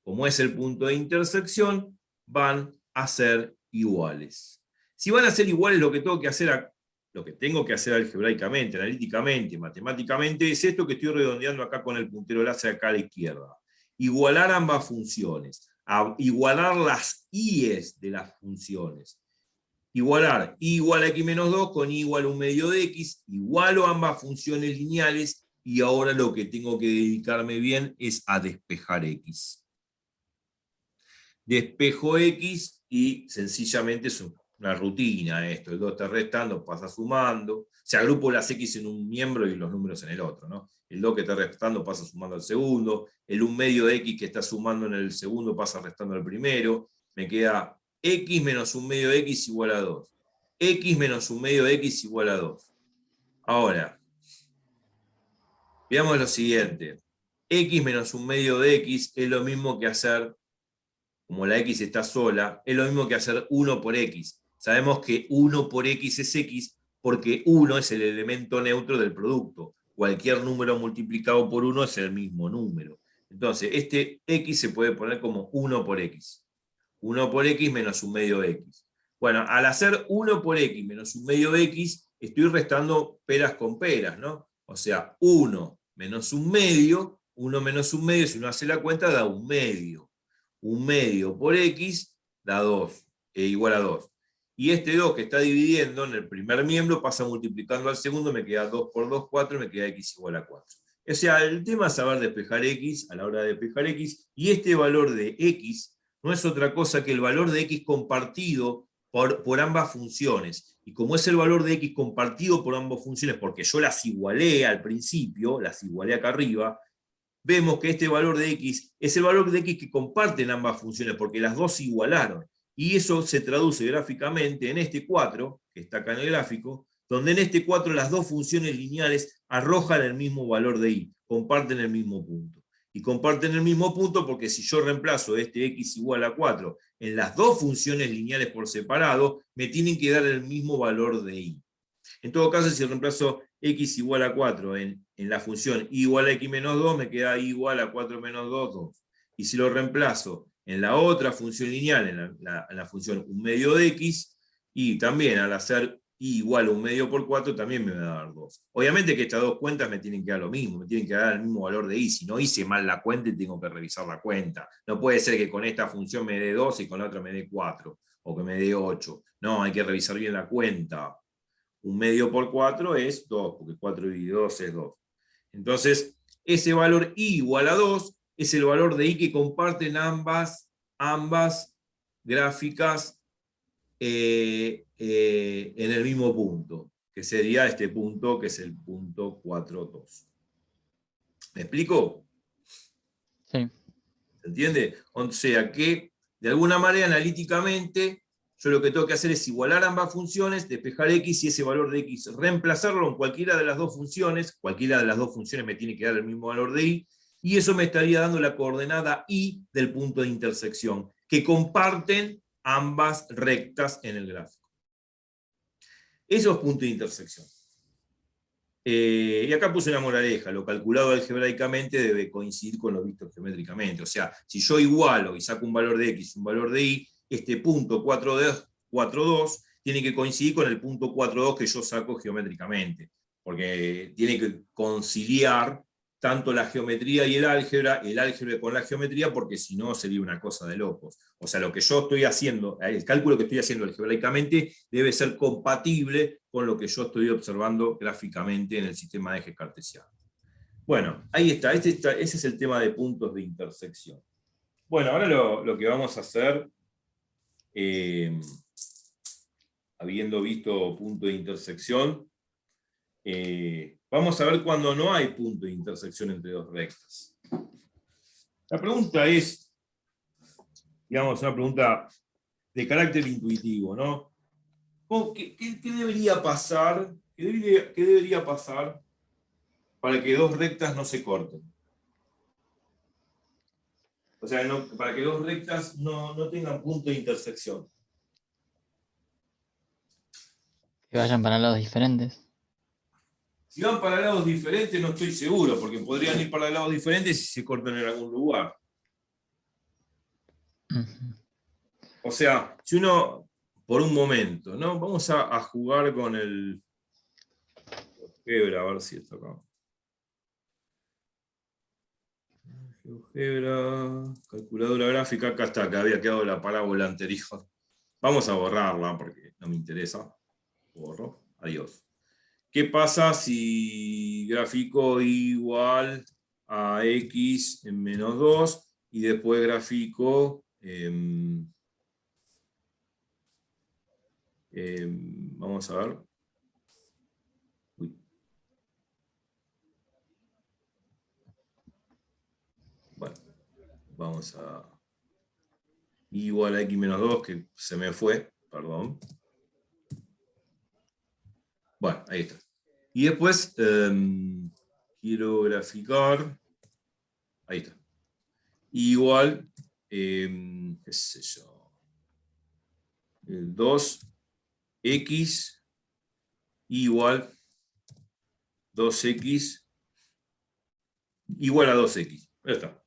como es el punto de intersección, van a ser iguales. Si van a ser iguales, lo que tengo que hacer algebraicamente, analíticamente, matemáticamente, es esto que estoy redondeando acá con el puntero láser acá a la izquierda. Igualar ambas funciones, igualar las I's de las funciones. Igualar y igual a x menos 2 con y igual a 1 medio de x, igualo ambas funciones lineales, y ahora lo que tengo que dedicarme bien es a despejar x. Despejo x y sencillamente es una rutina esto, el 2 está restando, pasa sumando, se agrupo las x en un miembro y los números en el otro, ¿no? El 2 que está restando pasa sumando al segundo, el 1 medio de x que está sumando en el segundo pasa restando al primero, me queda x menos 1 medio de x igual a 2. X menos 1 medio de x igual a 2. Ahora, veamos lo siguiente. X menos 1 medio de x es lo mismo que hacer, como la x está sola, es lo mismo que hacer 1 por x. Sabemos que 1 por x es x porque 1 es el elemento neutro del producto. Cualquier número multiplicado por 1 es el mismo número. Entonces, este x se puede poner como 1 por x. 1 por x menos 1 medio de x. Bueno, al hacer 1 por x menos 1 medio de x, estoy restando peras con peras, ¿no? O sea, 1 menos 1 medio, 1 menos 1 medio, si uno hace la cuenta, da 1 medio. 1 medio por x da 2, igual a 2. Y este 2 que está dividiendo en el primer miembro pasa multiplicando al segundo, me queda 2 por 2, 4, y me queda x igual a 4. O sea, el tema es saber despejar x a la hora de despejar x, y este valor de x no es otra cosa que el valor de x compartido por ambas funciones. Y como es el valor de x compartido por ambas funciones, porque yo las igualé al principio, las igualé acá arriba, vemos que este valor de x es el valor de x que comparten ambas funciones, porque las dos se igualaron. Y eso se traduce gráficamente en este 4, que está acá en el gráfico, donde en este 4 las dos funciones lineales arrojan el mismo valor de y, comparten el mismo punto. Y comparten el mismo punto porque si yo reemplazo este x igual a 4 en las dos funciones lineales por separado, me tienen que dar el mismo valor de y. En todo caso, si reemplazo x igual a 4 en la función y igual a x menos 2, me queda y igual a 4 menos 2, 2. Y si lo reemplazo en la otra función lineal, en la función 1 medio de x, y también al hacer y igual a 1 medio por 4, también me va a dar 2. Obviamente que estas dos cuentas me tienen que dar lo mismo, me tienen que dar el mismo valor de y. Si no hice mal la cuenta, tengo que revisar la cuenta. No puede ser que con esta función me dé 2 y con la otra me dé 4, o que me dé 8. No, hay que revisar bien la cuenta. 1 medio por 4 es 2, porque 4 dividido 2 es 2. Entonces, ese valor y igual a 2 es el valor de y que comparten ambas gráficas en el mismo punto, que sería este punto, que es el punto 4, 2. ¿Me explico? Sí. ¿Se entiende? O sea que, de alguna manera, analíticamente, yo lo que tengo que hacer es igualar ambas funciones, despejar x y ese valor de x, reemplazarlo en cualquiera de las dos funciones, cualquiera de las dos funciones me tiene que dar el mismo valor de y eso me estaría dando la coordenada y del punto de intersección, que comparten ambas rectas en el gráfico. Eso es punto de intersección. Y acá puse una moraleja, lo calculado algebraicamente debe coincidir con lo visto geométricamente. O sea, si yo igualo y saco un valor de x y un valor de y, este punto 4,2 tiene que coincidir con el punto 4,2 que yo saco geométricamente, porque tiene que conciliar tanto la geometría y el álgebra con la geometría, porque si no sería una cosa de locos. O sea, lo que yo estoy haciendo, el cálculo que estoy haciendo algebraicamente debe ser compatible con lo que yo estoy observando gráficamente en el sistema de ejes cartesianos. Bueno, ahí está, ese es el tema de puntos de intersección. Bueno, ahora lo que vamos a hacer, habiendo visto punto de intersección, vamos a ver cuando no hay punto de intersección entre dos rectas. La pregunta es, digamos, una pregunta de carácter intuitivo, ¿no? ¿Qué debería pasar? ¿Qué debería pasar para que dos rectas no se corten? O sea, para que dos rectas no tengan punto de intersección. Que vayan para lados diferentes. Si van para lados diferentes, no estoy seguro, porque podrían ir para lados diferentes y se cortan en algún lugar. O sea, si uno, por un momento, ¿no? Vamos a jugar con el GeoGebra, a ver si está acá. GeoGebra, calculadora gráfica, acá está, que había quedado la parábola anterior. Vamos a borrarla porque no me interesa. Borro, adiós. ¿Qué pasa si grafico igual a x en menos 2 y después grafico, vamos a ver. Uy. Bueno, vamos a igual a x menos 2, que se me fue, perdón. Bueno, ahí está. Y después quiero graficar, ahí está. Igual, qué sé yo, 2x igual 2x igual a 2x. Ahí está.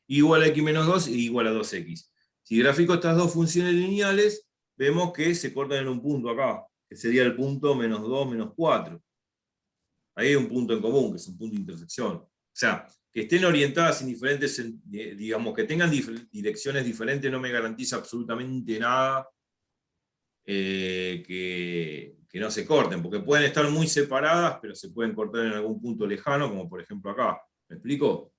Igual a x menos 2 e igual a 2x. Si grafico estas dos funciones lineales, vemos que se cortan en un punto acá, que sería el punto menos 2, menos 4. Ahí hay un punto en común, que es un punto de intersección. O sea, que estén orientadas en diferentes, digamos, que tengan direcciones diferentes no me garantiza absolutamente nada que no se corten, porque pueden estar muy separadas, pero se pueden cortar en algún punto lejano, como por ejemplo acá. ¿Me explico?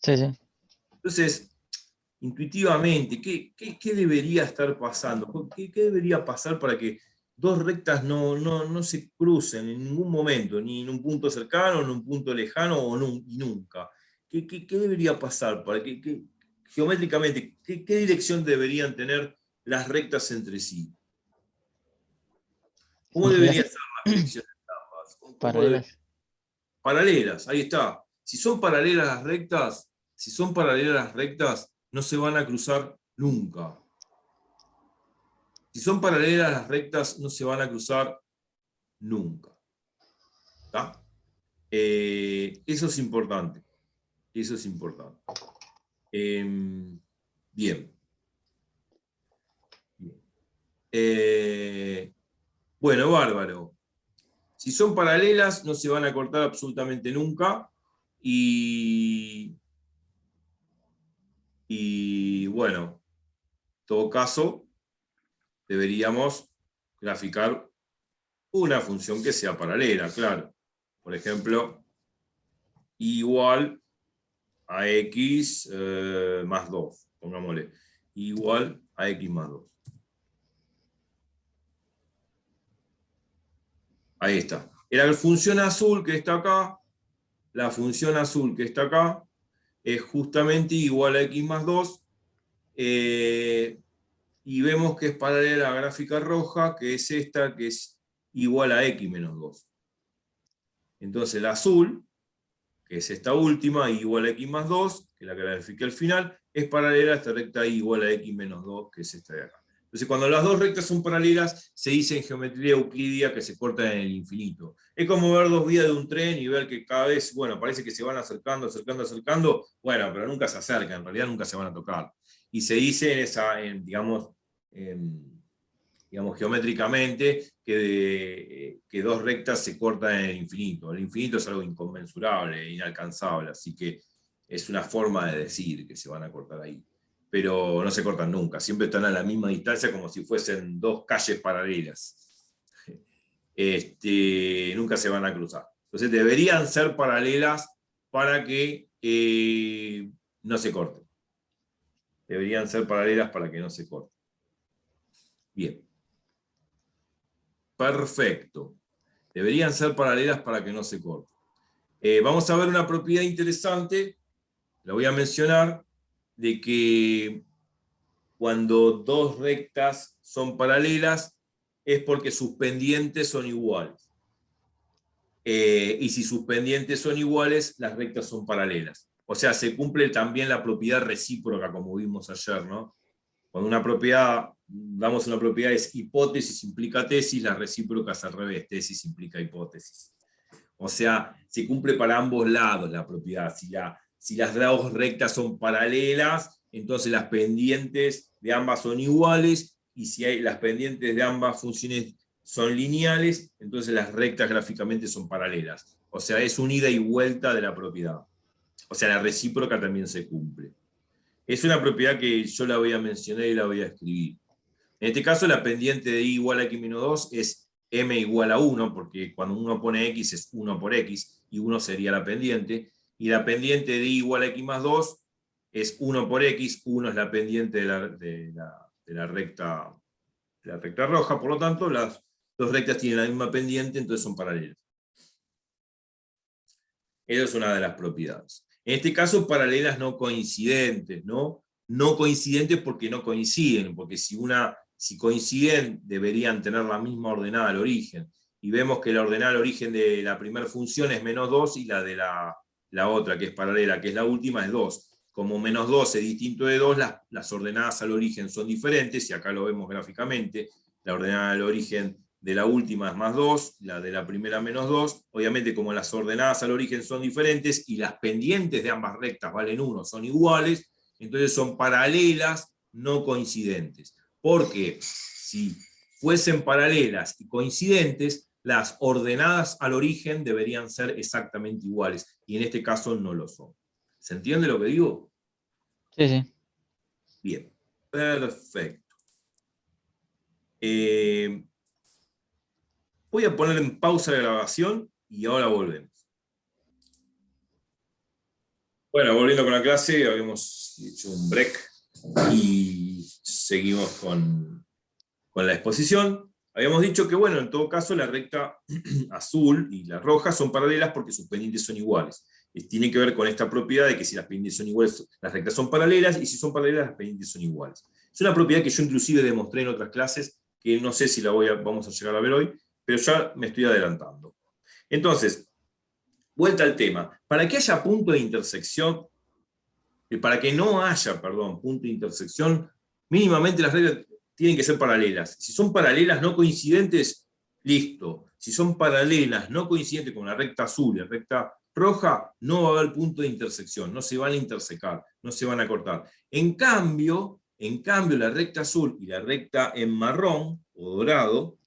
Sí, sí. Entonces, intuitivamente, ¿qué debería estar pasando? ¿Qué debería pasar para que dos rectas no se crucen en ningún momento, ni en un punto cercano, ni en un punto lejano, y nunca? ¿Qué debería pasar para geométricamente, qué dirección deberían tener las rectas entre sí? ¿Cómo deberían ser las direcciones ambas? Paralelas. Paralelas, ahí está. Si son paralelas las rectas, no se van a cruzar nunca. Si son paralelas las rectas, no se van a cruzar nunca. ¿Está? Eso es importante. Eso es importante. Bien. Bueno, bárbaro. Si son paralelas, no se van a cortar absolutamente nunca. Y bueno, en todo caso, deberíamos graficar una función que sea paralela, claro. Por ejemplo, igual a x más 2, pongámosle, igual a x más 2. Ahí está. La función azul que está acá, la función azul que está acá, es justamente igual a x más 2, y vemos que es paralela a la gráfica roja, que es esta, que es igual a x menos 2. Entonces la azul, que es esta última, igual a x más 2, que es la que grafiqué al final, es paralela a esta recta igual a x menos 2, que es esta de acá. Entonces, cuando las dos rectas son paralelas, se dice en geometría euclídea que se cortan en el infinito. Es como ver dos vías de un tren y ver que cada vez, bueno, parece que se van acercando, bueno, pero nunca se acercan, en realidad nunca se van a tocar. Y se dice digamos, geométricamente, que dos rectas se cortan en el infinito. El infinito es algo inconmensurable, inalcanzable, así que es una forma de decir que se van a cortar ahí. Pero no se cortan nunca, siempre están a la misma distancia como si fuesen dos calles paralelas. Nunca se van a cruzar. Entonces deberían ser paralelas para que no se corten. Deberían ser paralelas para que no se corten. Bien. Perfecto. Deberían ser paralelas para que no se corten. Vamos a ver una propiedad interesante, la voy a mencionar, de que cuando dos rectas son paralelas es porque sus pendientes son iguales. Y si sus pendientes son iguales, las rectas son paralelas. O sea, se cumple también la propiedad recíproca, como vimos ayer, ¿no? Cuando una propiedad, damos una propiedad, es hipótesis implica tesis, la recíproca es al revés, tesis implica hipótesis. O sea, se cumple para ambos lados la propiedad. Si las dos rectas son paralelas, entonces las pendientes de ambas son iguales, y si las pendientes de ambas funciones son lineales, entonces las rectas gráficamente son paralelas. O sea, es un ida y vuelta de la propiedad. O sea, la recíproca también se cumple. Es una propiedad que yo la voy a mencionar y la voy a escribir. En este caso, la pendiente de y igual a x menos 2 es m igual a 1, porque cuando uno pone x es 1 por x, y 1 sería la pendiente, y la pendiente de y igual a x más 2 es 1 por x, 1 es la pendiente de la recta roja, por lo tanto, las dos rectas tienen la misma pendiente, entonces son paralelas. Esa es una de las propiedades. En este caso, paralelas no coincidentes, ¿no? No coincidentes porque no coinciden, porque si coinciden, deberían tener la misma ordenada al origen. Y vemos que la ordenada al origen de la primera función es menos 2, y la de la otra, que es paralela, que es la última, es 2. Como menos 2 es distinto de 2, las ordenadas al origen son diferentes, y acá lo vemos gráficamente. La ordenada al origen de la última es más 2, la de la primera menos 2. Obviamente, como las ordenadas al origen son diferentes y las pendientes de ambas rectas valen 1, son iguales, entonces son paralelas, no coincidentes. Porque si fuesen paralelas y coincidentes, las ordenadas al origen deberían ser exactamente iguales, y en este caso no lo son. ¿Se entiende lo que digo? Sí, sí. Bien, perfecto. Voy a poner en pausa la grabación y ahora volvemos. Bueno, volviendo con la clase, habíamos hecho un break y seguimos con la exposición. Habíamos dicho que, bueno, en todo caso, la recta azul y la roja son paralelas porque sus pendientes son iguales. Tiene que ver con esta propiedad de que si las pendientes son iguales, las rectas son paralelas, y si son paralelas, las pendientes son iguales. Es una propiedad que yo inclusive demostré en otras clases, que no sé si vamos a llegar a ver hoy, pero ya me estoy adelantando. Entonces, vuelta al tema. Para que haya punto de intersección, para que no haya, perdón, punto de intersección, mínimamente las rectas tienen que ser paralelas. Si son paralelas no coincidentes, listo. Si son paralelas no coincidentes con la recta azul y la recta roja, no va a haber punto de intersección, no se van a intersecar, no se van a cortar. En cambio, la recta azul y la recta en marrón o dorado,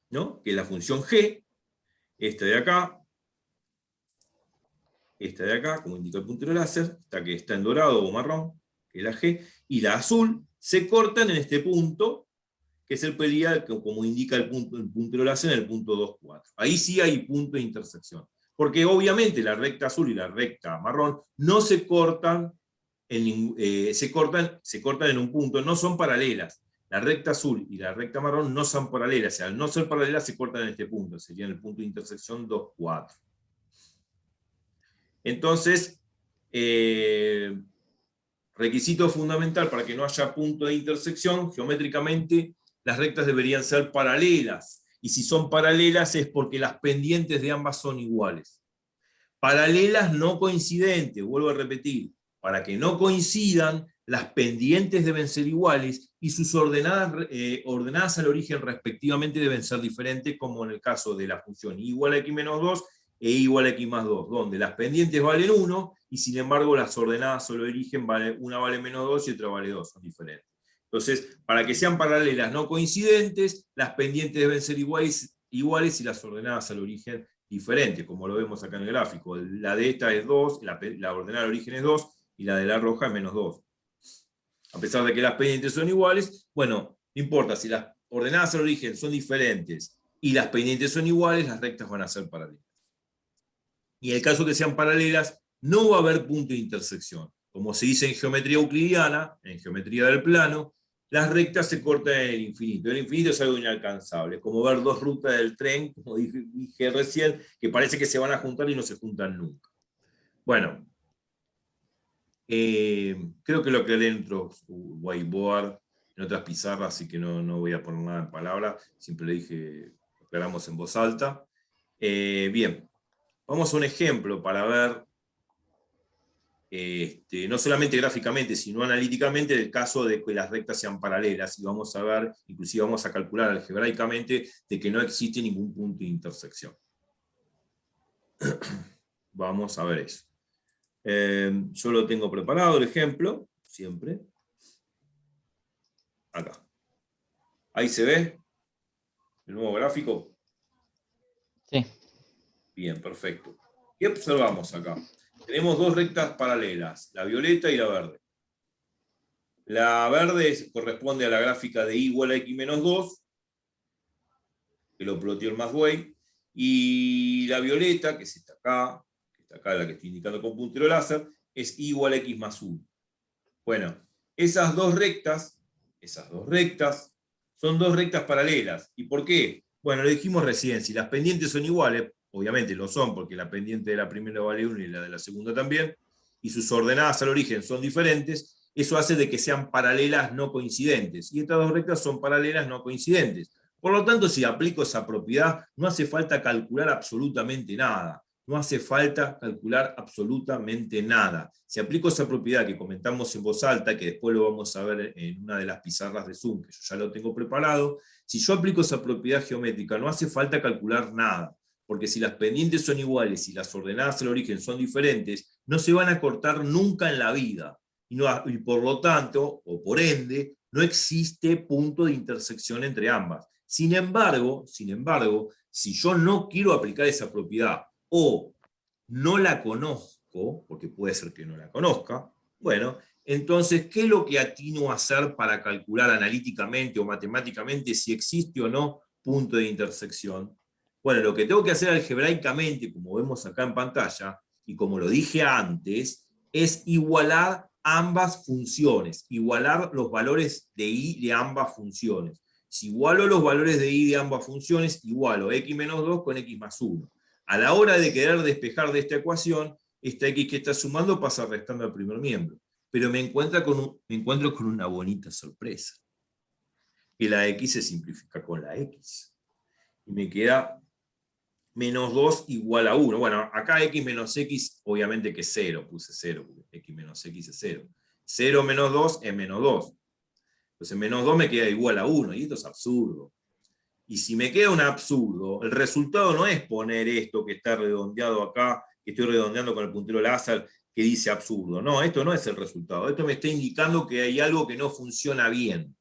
¿no?, que es la función g, esta de acá, como indica el puntero láser, esta que está en dorado o marrón, que es la G, y la azul, se cortan en este punto, que es el perial, como indica el puntero láser, en el punto 2, 4. Ahí sí hay punto de intersección. Porque obviamente la recta azul y la recta marrón no se cortan, se cortan en un punto, no son paralelas. La recta azul y la recta marrón no son paralelas, o sea, al no ser paralelas se cortan en este punto, sería en el punto de intersección 2, 4. Entonces, requisito fundamental para que no haya punto de intersección, geométricamente las rectas deberían ser paralelas, y si son paralelas es porque las pendientes de ambas son iguales. Paralelas no coincidentes, vuelvo a repetir, para que no coincidan, las pendientes deben ser iguales y sus ordenadas al origen respectivamente deben ser diferentes, como en el caso de la función y igual a x menos 2 e y igual a x más 2, donde las pendientes valen 1 y sin embargo las ordenadas al origen una vale menos 2 y otra vale 2, son diferentes. Entonces, para que sean paralelas no coincidentes, las pendientes deben ser iguales y las ordenadas al origen diferentes, como lo vemos acá en el gráfico. La de esta es 2, la ordenada al origen es 2, y la de la roja es menos 2. A pesar de que las pendientes son iguales, bueno, no importa, si las ordenadas al origen son diferentes y las pendientes son iguales, las rectas van a ser paralelas. Y en el caso que sean paralelas, no va a haber punto de intersección. Como se dice en geometría euclidiana, en geometría del plano, las rectas se cortan en el infinito. El infinito es algo inalcanzable, como ver dos rutas del tren, como dije recién, que parece que se van a juntar y no se juntan nunca. Bueno, creo que lo aclaré en otros whiteboard, en otras pizarras, así que no voy a poner nada en palabras, siempre le dije, aclaramos en voz alta. Bien, vamos a un ejemplo para ver, no solamente gráficamente, sino analíticamente, el caso de que las rectas sean paralelas, y vamos a ver, inclusive vamos a calcular algebraicamente, de que no existe ningún punto de intersección. Vamos a ver eso. Yo lo tengo preparado, el ejemplo, siempre. Acá. Ahí se ve el nuevo gráfico. Sí. Bien, perfecto. ¿Qué observamos acá? Tenemos dos rectas paralelas, la violeta y la verde. La verde corresponde a la gráfica de y igual a x menos 2, que lo ploteó el Masway, y la violeta, que está acá, la que estoy indicando con puntero láser, es y igual a x más 1. Bueno, esas dos rectas son dos rectas paralelas. ¿Y por qué? Bueno, lo dijimos recién, si las pendientes son iguales, obviamente lo son, porque la pendiente de la primera vale 1 y la de la segunda también, y sus ordenadas al origen son diferentes, eso hace de que sean paralelas no coincidentes. Y estas dos rectas son paralelas no coincidentes. Por lo tanto, si aplico esa propiedad, no hace falta calcular absolutamente nada. No hace falta calcular absolutamente nada. Si aplico esa propiedad que comentamos en voz alta, que después lo vamos a ver en una de las pizarras de Zoom, que yo ya lo tengo preparado, si yo aplico esa propiedad geométrica, no hace falta calcular nada, porque si las pendientes son iguales y las ordenadas al origen son diferentes, no se van a cortar nunca en la vida. Y por lo tanto, o por ende, no existe punto de intersección entre ambas. Sin embargo, si yo no quiero aplicar esa propiedad, o no la conozco, porque puede ser que no la conozca, bueno, entonces, ¿qué es lo que atino a hacer para calcular analíticamente o matemáticamente si existe o no punto de intersección? Bueno, lo que tengo que hacer algebraicamente, como vemos acá en pantalla, y como lo dije antes, es igualar ambas funciones, igualar los valores de y de ambas funciones. Si igualo los valores de y de ambas funciones, igualo x menos 2 con x más 1. A la hora de querer despejar de esta ecuación, esta x que está sumando pasa restando al primer miembro. Pero me encuentro con una bonita sorpresa. Que la x se simplifica con la x. Y me queda menos 2 igual a 1. Bueno, acá x menos x, obviamente que es 0. Puse 0, porque x menos x es 0. 0 menos 2 es menos 2. Entonces menos 2 me queda igual a 1. Y esto es absurdo. Y si me queda un absurdo, el resultado no es poner esto que está redondeado acá, que estoy redondeando con el puntero láser, que dice absurdo. No, esto no es el resultado. Esto me está indicando que hay algo que no funciona bien.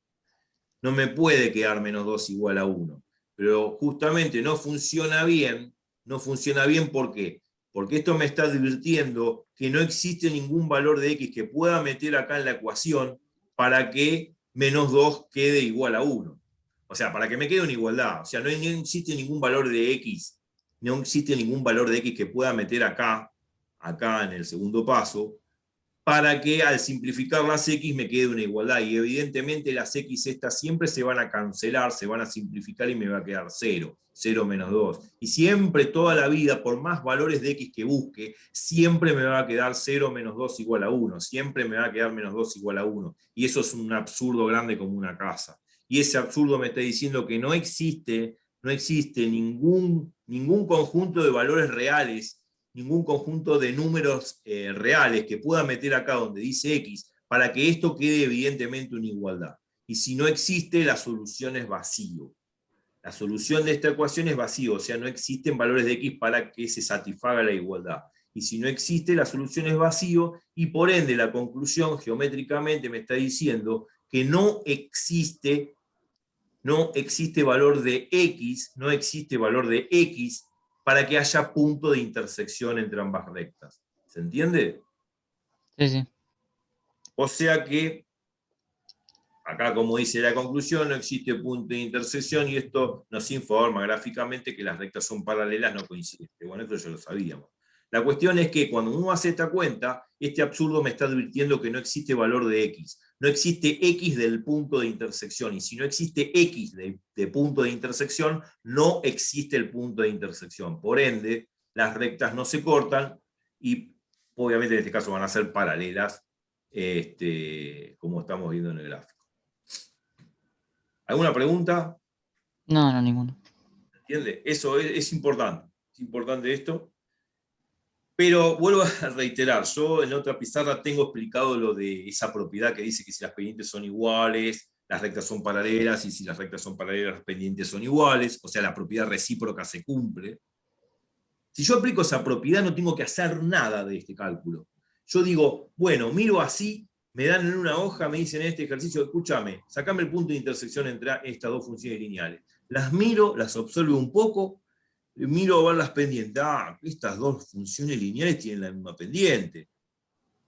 No me puede quedar menos 2 igual a 1. Pero justamente no funciona bien. ¿Por qué? Porque esto me está advirtiendo que no existe ningún valor de x que pueda meter acá en la ecuación para que menos 2 quede igual a 1. O sea, para que me quede una igualdad. O sea, no existe ningún valor de x, no existe ningún valor de x que pueda meter acá en el segundo paso, para que al simplificar las x me quede una igualdad. Y evidentemente las x estas siempre se van a cancelar, se van a simplificar y me va a quedar 0. 0 menos 2. Y siempre, toda la vida, por más valores de x que busque, siempre me va a quedar 0 menos 2 igual a 1. Siempre me va a quedar menos 2 igual a 1. Y eso es un absurdo grande como una casa. Y ese absurdo me está diciendo que no existe ningún conjunto de valores reales, ningún conjunto de números reales que pueda meter acá donde dice x, para que esto quede evidentemente una igualdad. Y si no existe, la solución es vacío. La solución de esta ecuación es vacío, o sea, no existen valores de x para que se satisfaga la igualdad. Y si no existe, la solución es vacío, y por ende la conclusión geométricamente me está diciendo que no existe valor de x, no existe valor de x para que haya punto de intersección entre ambas rectas. ¿Se entiende? Sí, sí. O sea que, acá como dice la conclusión, no existe punto de intersección, y esto nos informa gráficamente que las rectas son paralelas no coincidentes. Bueno, esto ya lo sabíamos. La cuestión es que cuando uno hace esta cuenta, este absurdo me está advirtiendo que no existe valor de x. No existe x del punto de intersección, y si no existe x de punto de intersección, no existe el punto de intersección. Por ende, las rectas no se cortan, y obviamente en este caso van a ser paralelas, como estamos viendo en el gráfico. ¿Alguna pregunta? No, no, ninguno. ¿Entiende? Eso es importante esto. Pero vuelvo a reiterar, yo en otra pizarra tengo explicado lo de esa propiedad que dice que si las pendientes son iguales, las rectas son paralelas, y si las rectas son paralelas, las pendientes son iguales, o sea, la propiedad recíproca se cumple. Si yo aplico esa propiedad, no tengo que hacer nada de este cálculo. Yo digo, bueno, miro así, me dan en una hoja, me dicen en este ejercicio, escúchame, sacame el punto de intersección entre estas dos funciones lineales. Las miro, las observo un poco, miro a ver las pendientes. Ah, estas dos funciones lineales tienen la misma pendiente,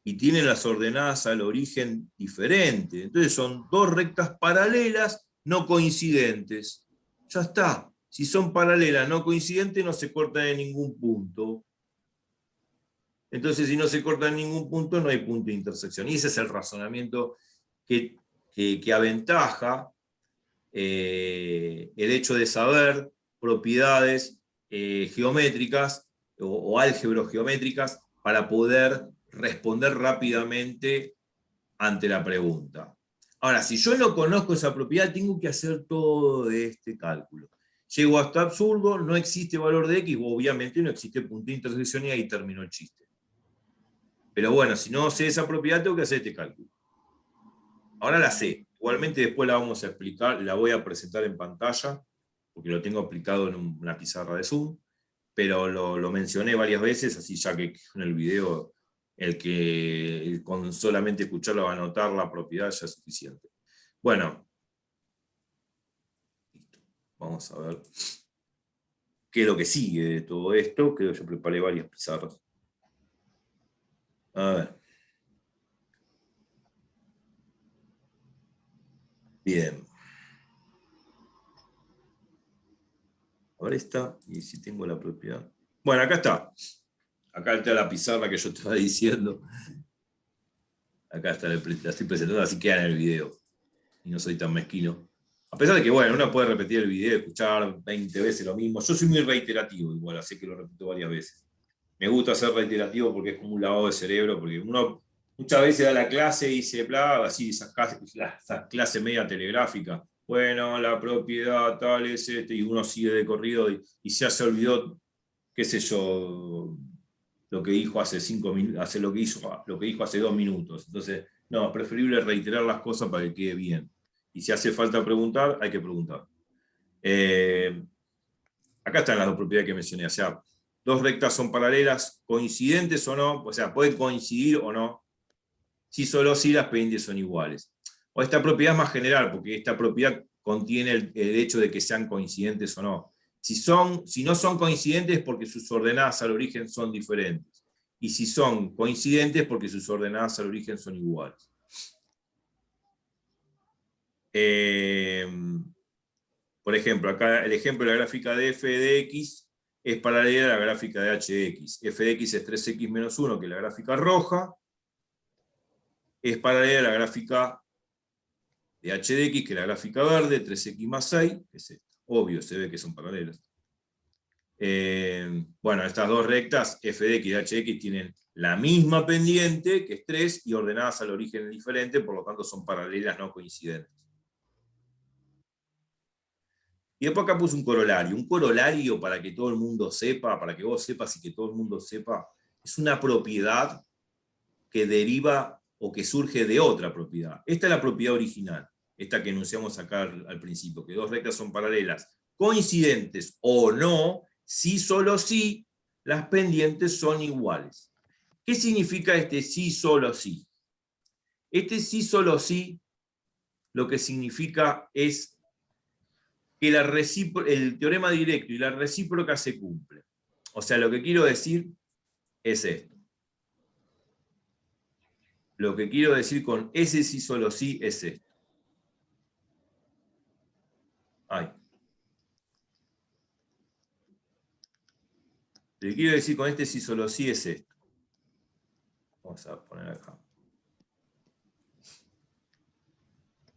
y tienen las ordenadas al origen diferente. Entonces son dos rectas paralelas no coincidentes. Ya está. Si son paralelas no coincidentes, no se cortan en ningún punto. Entonces, si no se cortan en ningún punto, no hay punto de intersección. Y ese es el razonamiento que aventaja el hecho de saber propiedades geométricas o álgebros geométricas para poder responder rápidamente ante la pregunta. Ahora, si yo no conozco esa propiedad, tengo que hacer todo este cálculo. Llego hasta absurdo, no existe valor de x, obviamente no existe punto de intersección, y ahí terminó el chiste. Pero bueno, si no sé esa propiedad, tengo que hacer este cálculo. Ahora la sé. Igualmente después la vamos a explicar, la voy a presentar en pantalla, porque lo tengo aplicado en una pizarra de Zoom, pero lo mencioné varias veces, así ya que en el video el que con solamente escucharlo va a notar la propiedad ya es suficiente. Bueno, listo. Vamos a ver qué es lo que sigue de todo esto. Creo que yo preparé varias pizarras. A ver. Bien. Ahora está, y si tengo la propiedad. Bueno, acá está. Acá está la pizarra que yo te estaba diciendo. Acá está, la estoy presentando, así queda en el video. Y no soy tan mezquino. A pesar de que, bueno, uno puede repetir el video, escuchar 20 veces lo mismo. Yo soy muy reiterativo igual, así que lo repito varias veces. Me gusta ser reiterativo porque es como un lavado de cerebro, porque uno muchas veces da la clase y se plaga, así, esas clases media telegráfica. Bueno, la propiedad tal es y uno sigue de corrido y ya se olvidó, qué sé yo, lo que dijo hace 5 minutos, lo que dijo hace 2 minutos. Entonces, no, es preferible reiterar las cosas para que quede bien. Y si hace falta preguntar, hay que preguntar. Acá están las dos propiedades que mencioné. O sea, dos rectas son paralelas, coincidentes o no, o sea, pueden coincidir o no, si solo si las pendientes son iguales. O esta propiedad es más general, porque esta propiedad contiene el hecho de que sean coincidentes o no. Si no son coincidentes, porque sus ordenadas al origen son diferentes. Y si son coincidentes, porque sus ordenadas al origen son iguales. Por ejemplo, acá el ejemplo de la gráfica de f de x es paralela a la gráfica de h de x. F de x es 3x menos 1, que es la gráfica roja. Es paralela a la gráfica de h de x, que es la gráfica verde, 3x más 6, que es esto. Obvio, se ve que son paralelas. Bueno, estas dos rectas, f de x y h de x, tienen la misma pendiente, que es 3, y ordenadas al origen diferente, por lo tanto son paralelas no coincidentes. Y después acá puse un corolario. Un corolario, para que todo el mundo sepa, para que vos sepas y que todo el mundo sepa, es una propiedad que deriva o que surge de otra propiedad. Esta es la propiedad original, esta que enunciamos acá al principio, que dos rectas son paralelas, coincidentes o no, si solo si las pendientes son iguales. ¿Qué significa este sí solo sí? Este sí solo sí lo que significa es que el teorema directo y la recíproca se cumplen. O sea, lo que quiero decir es esto. Lo que quiero decir con ese sí solo sí es esto. Ay. Lo que quiero decir con este sí solo sí es esto. Vamos a poner acá.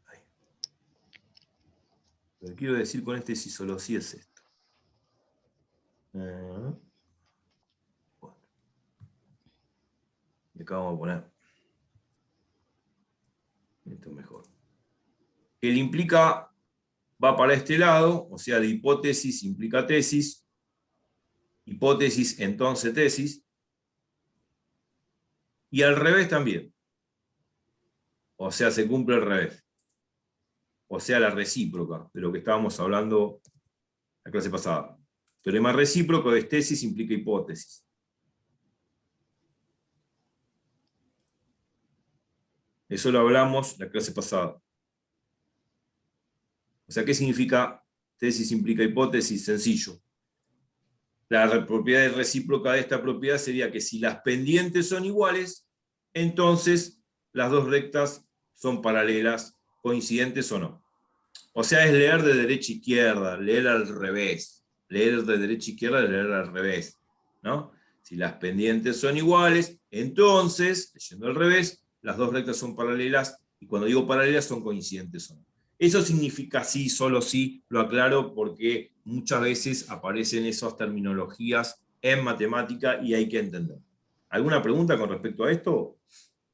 Ay. Lo que quiero decir con este sí solo sí es esto. Bueno. Y acá vamos a poner. Esto es mejor. El implica va para este lado, o sea, de hipótesis implica tesis. Hipótesis entonces tesis. Y al revés también. O sea, se cumple al revés. O sea, la recíproca, de lo que estábamos hablando la clase pasada. Teorema recíproco es tesis implica hipótesis. Eso lo hablamos la clase pasada. O sea, ¿qué significa tesis implica hipótesis? Sencillo. La propiedad recíproca de esta propiedad sería que si las pendientes son iguales, entonces las dos rectas son paralelas, coincidentes o no. O sea, es leer de derecha a izquierda, leer al revés. Leer de derecha a izquierda, leer al revés, ¿no? Si las pendientes son iguales, entonces, leyendo al revés, las dos rectas son paralelas, y cuando digo paralelas son coincidentes o no. Eso significa sí, solo sí, lo aclaro porque muchas veces aparecen esas terminologías en matemática y hay que entender. ¿Alguna pregunta con respecto a esto?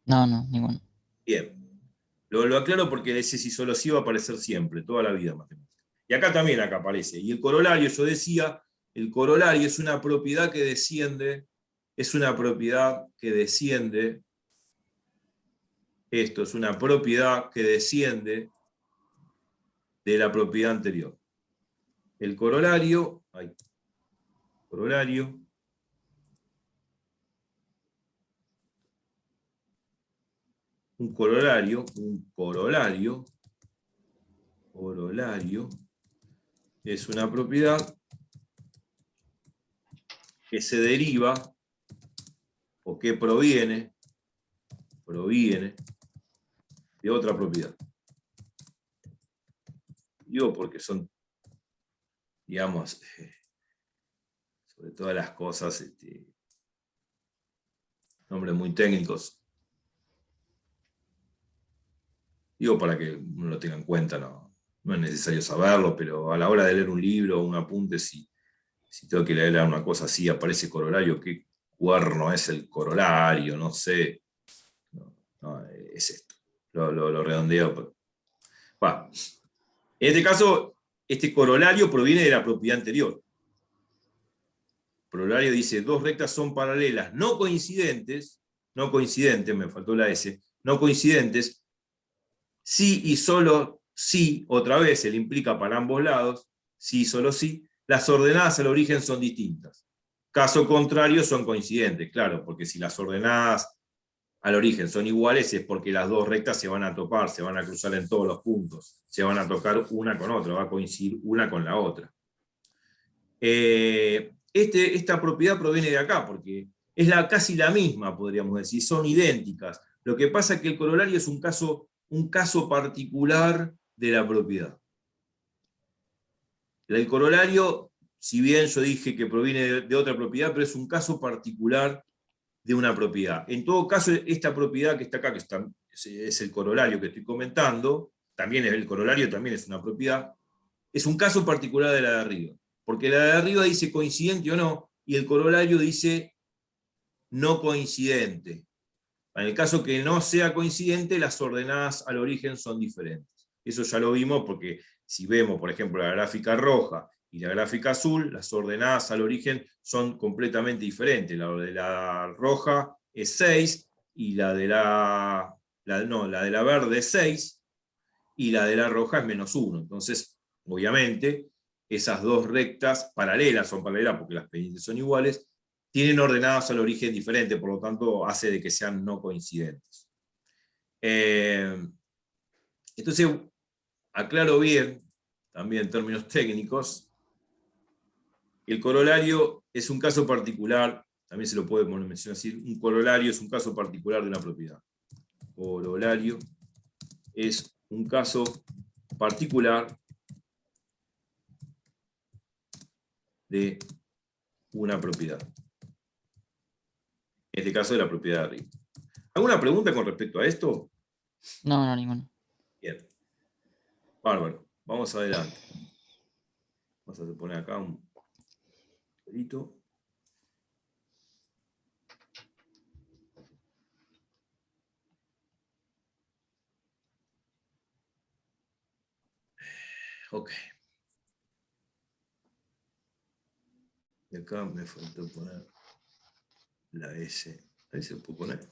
No, no, ninguno. Bien. Lo aclaro porque ese sí solo sí va a aparecer siempre, toda la vida en matemática. Y acá también aparece. Y el corolario, yo decía, el corolario es una propiedad que desciende, esto es una propiedad que desciende de la propiedad anterior. El corolario, un corolario es una propiedad que se deriva o que proviene de otra propiedad. Digo porque son, digamos, sobre todas las cosas, nombres muy técnicos. Digo para que uno lo tenga en cuenta, no es necesario saberlo, pero a la hora de leer un libro o un apunte, si tengo que leer una cosa así, aparece corolario, ¿qué cuerno es el corolario? No sé. No, es esto. Lo redondeo. Bueno, en este caso, este corolario proviene de la propiedad anterior. El corolario dice, dos rectas son paralelas, no coincidentes, me faltó la S, no coincidentes, sí y solo sí, otra vez, él implica para ambos lados, sí y solo sí, las ordenadas al origen son distintas. Caso contrario, son coincidentes, claro, porque si las ordenadas al origen son iguales es porque las dos rectas se van a topar, se van a cruzar en todos los puntos, se van a tocar una con otra, va a coincidir una con la otra. Esta propiedad proviene de acá, porque es casi la misma, podríamos decir, son idénticas. Lo que pasa es que el corolario es un caso particular de la propiedad. El corolario, si bien yo dije que proviene de otra propiedad, pero es un caso particular de una propiedad. En todo caso, esta propiedad que está acá, es el corolario que estoy comentando, el corolario también es una propiedad, es un caso particular de la de arriba. Porque la de arriba dice coincidente o no, y el corolario dice no coincidente. En el caso que no sea coincidente, las ordenadas al origen son diferentes. Eso ya lo vimos porque si vemos, por ejemplo, la gráfica roja y la gráfica azul, las ordenadas al origen son completamente diferentes. La de la roja es 6 y la de la verde es 6, y la de la roja es -1. Entonces, obviamente, esas dos rectas paralelas, son paralelas porque las pendientes son iguales, tienen ordenadas al origen diferente, por lo tanto hace de que sean no coincidentes. Entonces, aclaro bien, también en términos técnicos, el corolario es un caso particular, también se lo puede mencionar así, un corolario es un caso particular de una propiedad. Corolario es un caso particular de una propiedad. En este caso de la propiedad de arriba. ¿Alguna pregunta con respecto a esto? No, no, ninguno. Bien. Bárbaro. Vamos adelante. Vamos a poner acá un pelito. Ok. Y acá me faltó poner la S. Ahí se puede poner.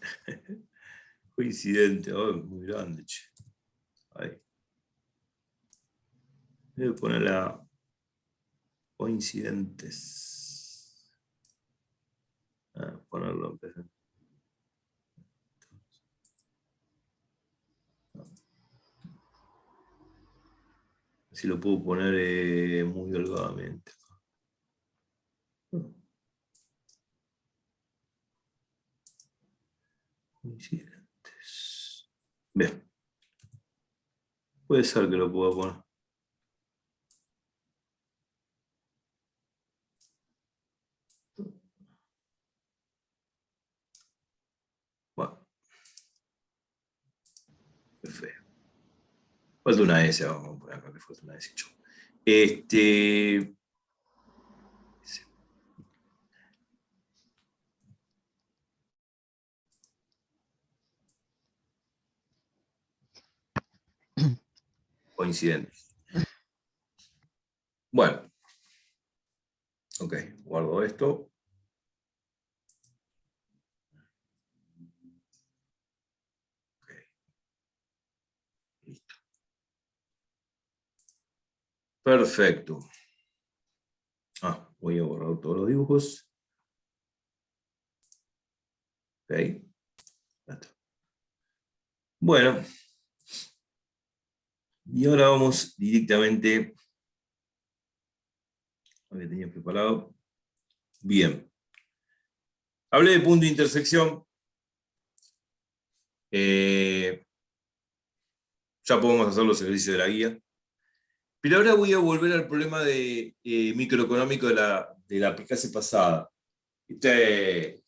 Coincidente. Oh, muy grande, che. Ahí. Voy a poner la coincidentes. Ponerlo. Si lo puedo poner muy holgadamente. Coincidentes. Bien. Puede ser que lo pueda poner. Bueno. Qué feo. Falta una S, vamos a poner acá que falta una S. Coincidentes. Bueno. Ok, guardo esto. Okay. Listo. Perfecto. Voy a borrar todos los dibujos. Ok. Bueno. Y ahora vamos directamente a lo que tenía preparado. Bien. Hablé de punto de intersección. Ya podemos hacer los ejercicios de la guía. Pero ahora voy a volver al problema microeconómico de la clase pasada. Este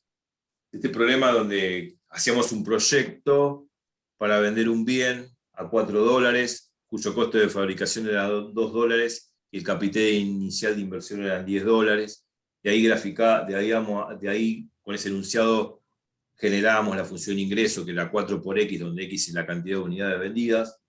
problema donde hacíamos un proyecto para vender un bien a $4, cuyo costo de fabricación era $2, y el capital inicial de inversión eran $10. De ahí con ese enunciado generábamos la función ingreso, que era 4 por X, donde X es la cantidad de unidades vendidas,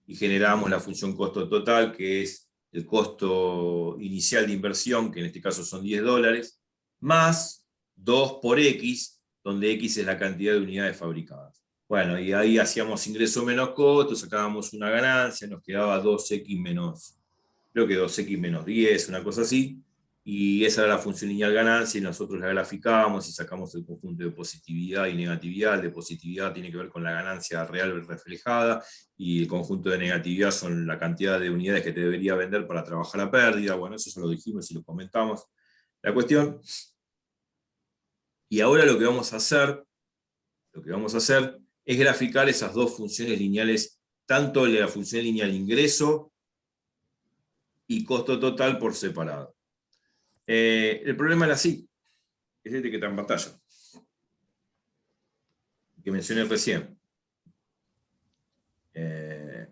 y generábamos la función costo total, que es el costo inicial de inversión, que en este caso son $10, más 2 por X, donde X es la cantidad de unidades fabricadas. Bueno, y ahí hacíamos ingreso menos costo, sacábamos una ganancia, nos quedaba 2X menos, creo que 2X menos 10, una cosa así, y esa era la función lineal ganancia, y nosotros la graficábamos y sacamos el conjunto de positividad y negatividad. El de positividad tiene que ver con la ganancia real reflejada, y el conjunto de negatividad son la cantidad de unidades que te debería vender para trabajar la pérdida. Bueno, eso ya lo dijimos y lo comentamos. La cuestión, y ahora lo que vamos a hacer es graficar esas dos funciones lineales, tanto la función lineal ingreso y costo total por separado. El problema era así, es este que está en pantalla, que mencioné recién. El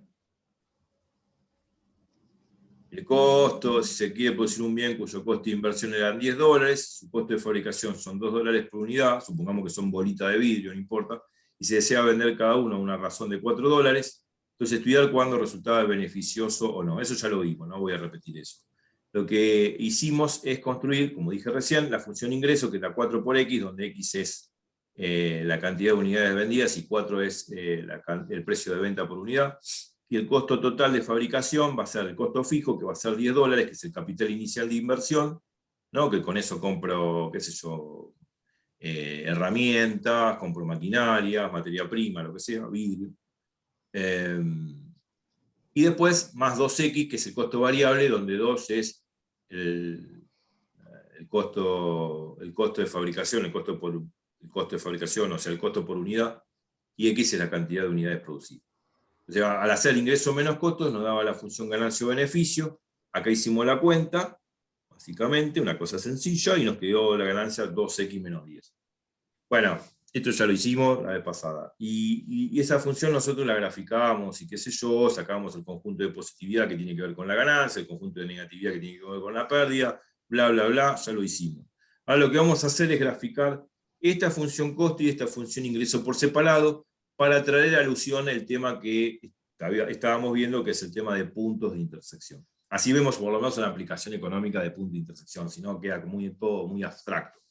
costo, si se quiere producir un bien cuyo costo de inversión eran $10, su costo de fabricación son $2 por unidad, supongamos que son bolitas de vidrio, no importa, y se desea vender cada uno a una razón de $4, entonces estudiar cuándo resultaba beneficioso o no. Eso ya lo vimos, no voy a repetir eso. Lo que hicimos es construir, como dije recién, la función ingreso, que es la 4 por X, donde X es la cantidad de unidades vendidas, y 4 es el precio de venta por unidad. Y el costo total de fabricación va a ser el costo fijo, que va a ser $10, que es el capital inicial de inversión, ¿no? Que con eso compro, qué sé yo, herramientas, compro maquinaria, materia prima, lo que sea, vidrio. Y después más 2X, que es el costo variable, donde 2 es el costo de fabricación, el costo de fabricación, o sea, el costo por unidad, y X es la cantidad de unidades producidas. O sea, al hacer ingreso menos costos, nos daba la función ganancia o beneficio. Acá hicimos la cuenta, básicamente, una cosa sencilla, y nos quedó la ganancia 2X menos 10. Bueno, esto ya lo hicimos la vez pasada. Y esa función nosotros la graficábamos y qué sé yo, sacábamos el conjunto de positividad que tiene que ver con la ganancia, el conjunto de negatividad que tiene que ver con la pérdida, bla, bla, bla, ya lo hicimos. Ahora lo que vamos a hacer es graficar esta función costo y esta función ingreso por separado para traer a alusión el tema que estábamos viendo, que es el tema de puntos de intersección. Así vemos por lo menos una aplicación económica de punto de intersección, si no queda todo muy abstracto.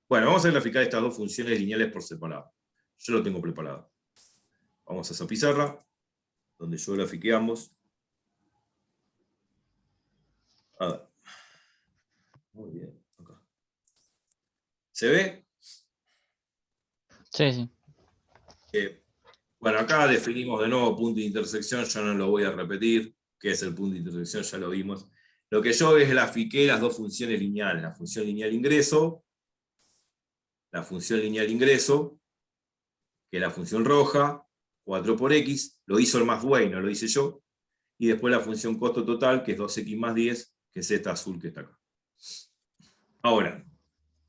Bueno, vamos a graficar estas dos funciones lineales por separado. Yo lo tengo preparado. Vamos a esa pizarra, donde yo grafiqué ambos. A ver. Muy bien, acá. ¿Se ve? Sí, sí. Bueno, acá definimos de nuevo punto de intersección, yo no lo voy a repetir. ¿Qué es el punto de intersección? Ya lo vimos. Lo que yo grafiqué las dos funciones lineales, la función lineal ingreso, que es la función roja, 4 por x, lo hizo el Maxwell, no lo hice yo, y después la función costo total, que es 2x más 10, que es esta azul que está acá. Ahora,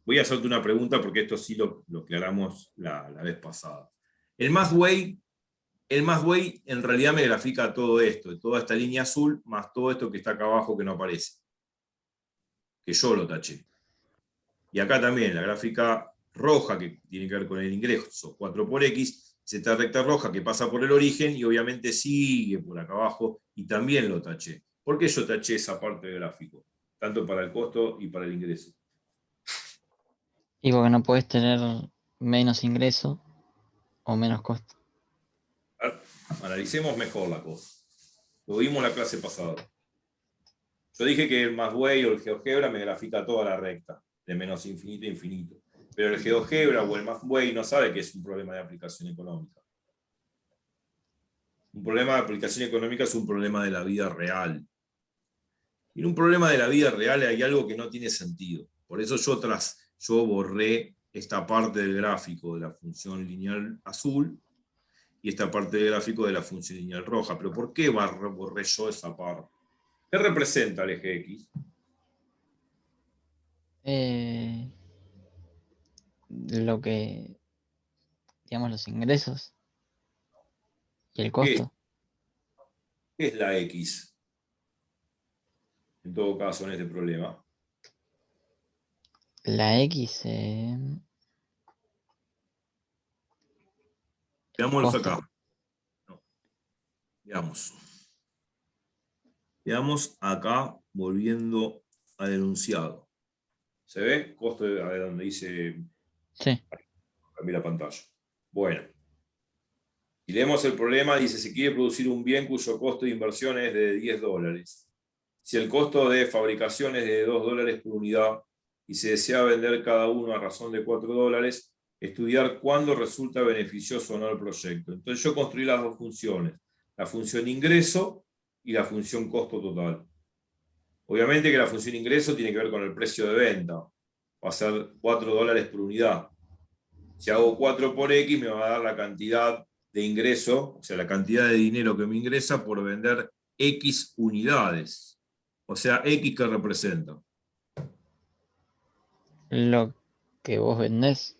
voy a hacerte una pregunta, porque esto sí lo aclaramos la vez pasada. El Maxwell en realidad me grafica todo esto, toda esta línea azul, más todo esto que está acá abajo que no aparece, que yo lo taché. Y acá también la gráfica roja, que tiene que ver con el ingreso, 4 por x, es esta recta roja que pasa por el origen y obviamente sigue por acá abajo, y también lo taché. ¿Por qué yo taché esa parte del gráfico? Tanto para el costo y para el ingreso. Y porque no puedes tener menos ingreso o menos costo. Analicemos mejor la cosa. Lo vimos la clase pasada. Yo dije que el Maxwell o el GeoGebra me grafica toda la recta, de menos infinito a infinito. Pero el GeoGebra o el Maxwell no sabe que es un problema de aplicación económica. Un problema de aplicación económica es un problema de la vida real. Y en un problema de la vida real hay algo que no tiene sentido. Por eso yo borré esta parte del gráfico de la función lineal azul y esta parte del gráfico de la función lineal roja. ¿Pero por qué borré yo esa parte? ¿Qué representa el eje X? Eh, lo que, digamos, los ingresos y el ¿Qué costo. es la X? En todo caso, en este problema. La X, el Veámoslos costo. acá. No, veamos. Veamos acá, volviendo al enunciado. ¿Se ve? Costo de, a ver, donde dice, Sí. cambié la pantalla. Bueno. Si leemos el problema, dice, se quiere producir un bien cuyo costo de inversión es de $10. Si el costo de fabricación es de $2 por unidad y se desea vender cada uno a razón de $4, estudiar cuándo resulta beneficioso o no el proyecto. Entonces yo construí las dos funciones, la función ingreso y la función costo total. Obviamente que la función ingreso tiene que ver con el precio de venta, va a ser $4 por unidad. Si hago 4 por X me va a dar la cantidad de ingreso, o sea, la cantidad de dinero que me ingresa por vender X unidades. O sea, X que representa. Lo que vos vendés.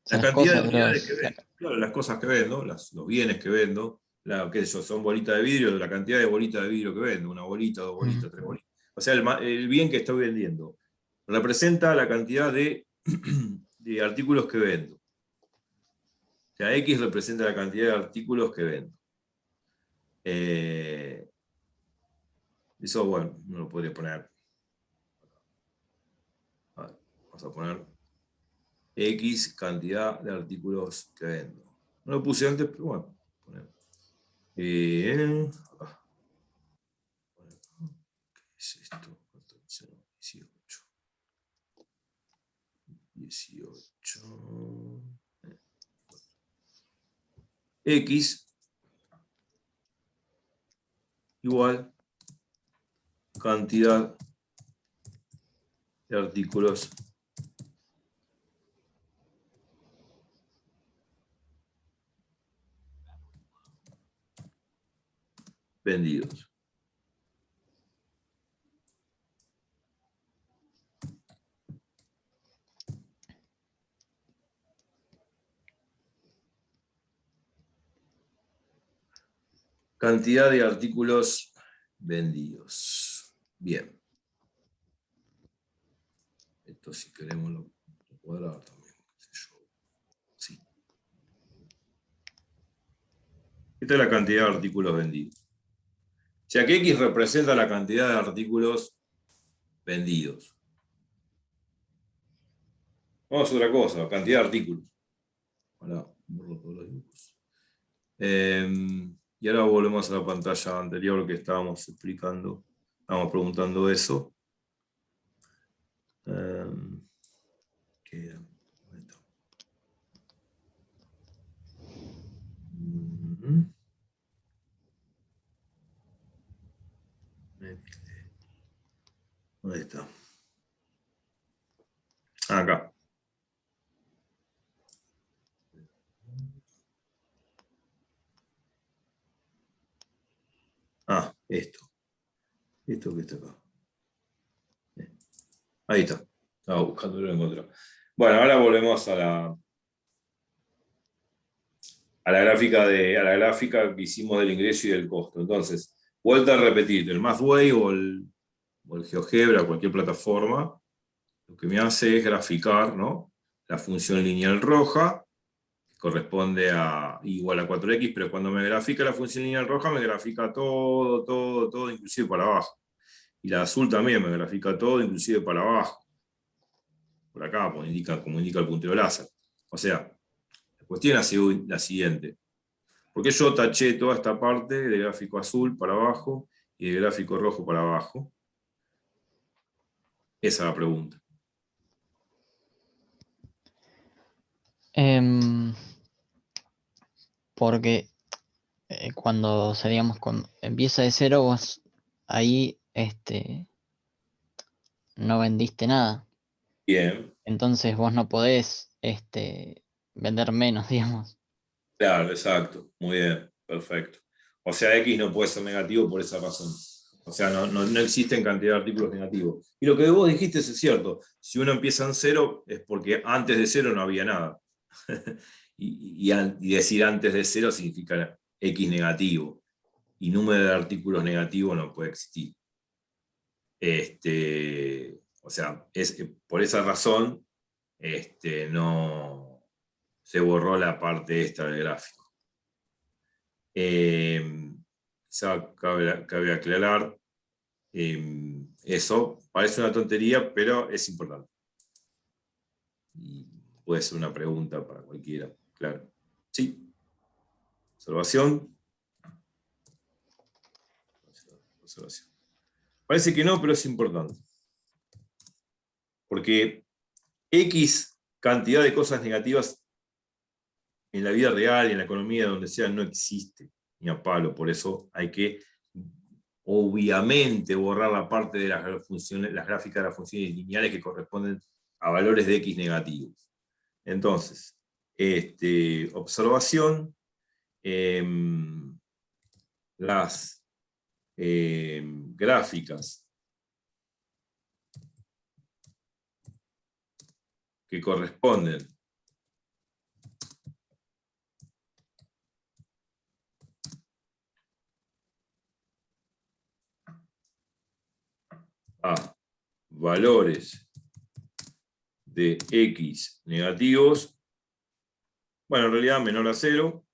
O sea, La las cantidad de cosas, unidades que vendo. Claro, las cosas que vendo, los bienes que vendo, qué sé yo, son bolitas de vidrio, la cantidad de bolitas de vidrio que vendo, una bolita, dos bolitas, tres bolitas. O sea, el bien que estoy vendiendo representa la cantidad de, de artículos que vendo. O sea, X representa la cantidad de artículos que vendo. Eso, bueno, no lo podría poner. A ver, vamos a poner. X cantidad de artículos que vendo. No lo puse antes, pero bueno. Acá. ¿Qué es esto? 18. 18. X igual cantidad de artículos vendidos. Cantidad de artículos vendidos. Bien. Esto si queremos lo cuadrado también. Sí. Esta es la cantidad de artículos vendidos. O sea que X representa la cantidad de artículos vendidos. Vamos a otra cosa, cantidad de artículos. Ahora, borro todos los dibujos. Y ahora volvemos a la pantalla anterior que estábamos explicando. Estábamos preguntando eso. ¿Qué era? ¿Dónde está? Acá. Esto. Esto que está acá. Ahí está. Estaba buscando y lo encontré. Bueno, ahora volvemos a la gráfica que hicimos del ingreso y del costo. Entonces, vuelta a repetir, el Mathway o el GeoGebra, cualquier plataforma, lo que me hace es graficar, ¿no?, la función lineal roja, que corresponde a igual a 4x, pero cuando me grafica la función lineal roja, me grafica todo, inclusive para abajo. Y la azul también me grafica todo, inclusive para abajo. Por acá, como indica el puntero láser. O sea, la cuestión es la siguiente. ¿Por qué yo taché toda esta parte del gráfico azul para abajo y del gráfico rojo para abajo? Esa es la pregunta. Porque cuando empieza de cero, vos ahí no vendiste nada. Bien. Entonces vos no podés vender menos, digamos. Claro, exacto. Muy bien, perfecto. O sea, X no puede ser negativo por esa razón. O sea, no existen cantidad de artículos negativos. Y lo que vos dijiste es cierto. Si uno empieza en cero, es porque antes de cero no había nada. y decir antes de cero significa X negativo. Y número de artículos negativos no puede existir. O sea, por esa razón no se borró la parte esta del gráfico. Quizá cabe aclarar, eso parece una tontería, pero es importante. Y puede ser una pregunta para cualquiera, claro. Sí. Observación. Parece que no, pero es importante. Porque X cantidad de cosas negativas en la vida real y en la economía, donde sea, no existe ni a palo. Por eso hay que, obviamente, borrar la parte de las gráficas de las funciones lineales que corresponden a valores de X negativos. Entonces, observación, las gráficas que corresponden a valores de X negativos, bueno, en realidad menor a 0,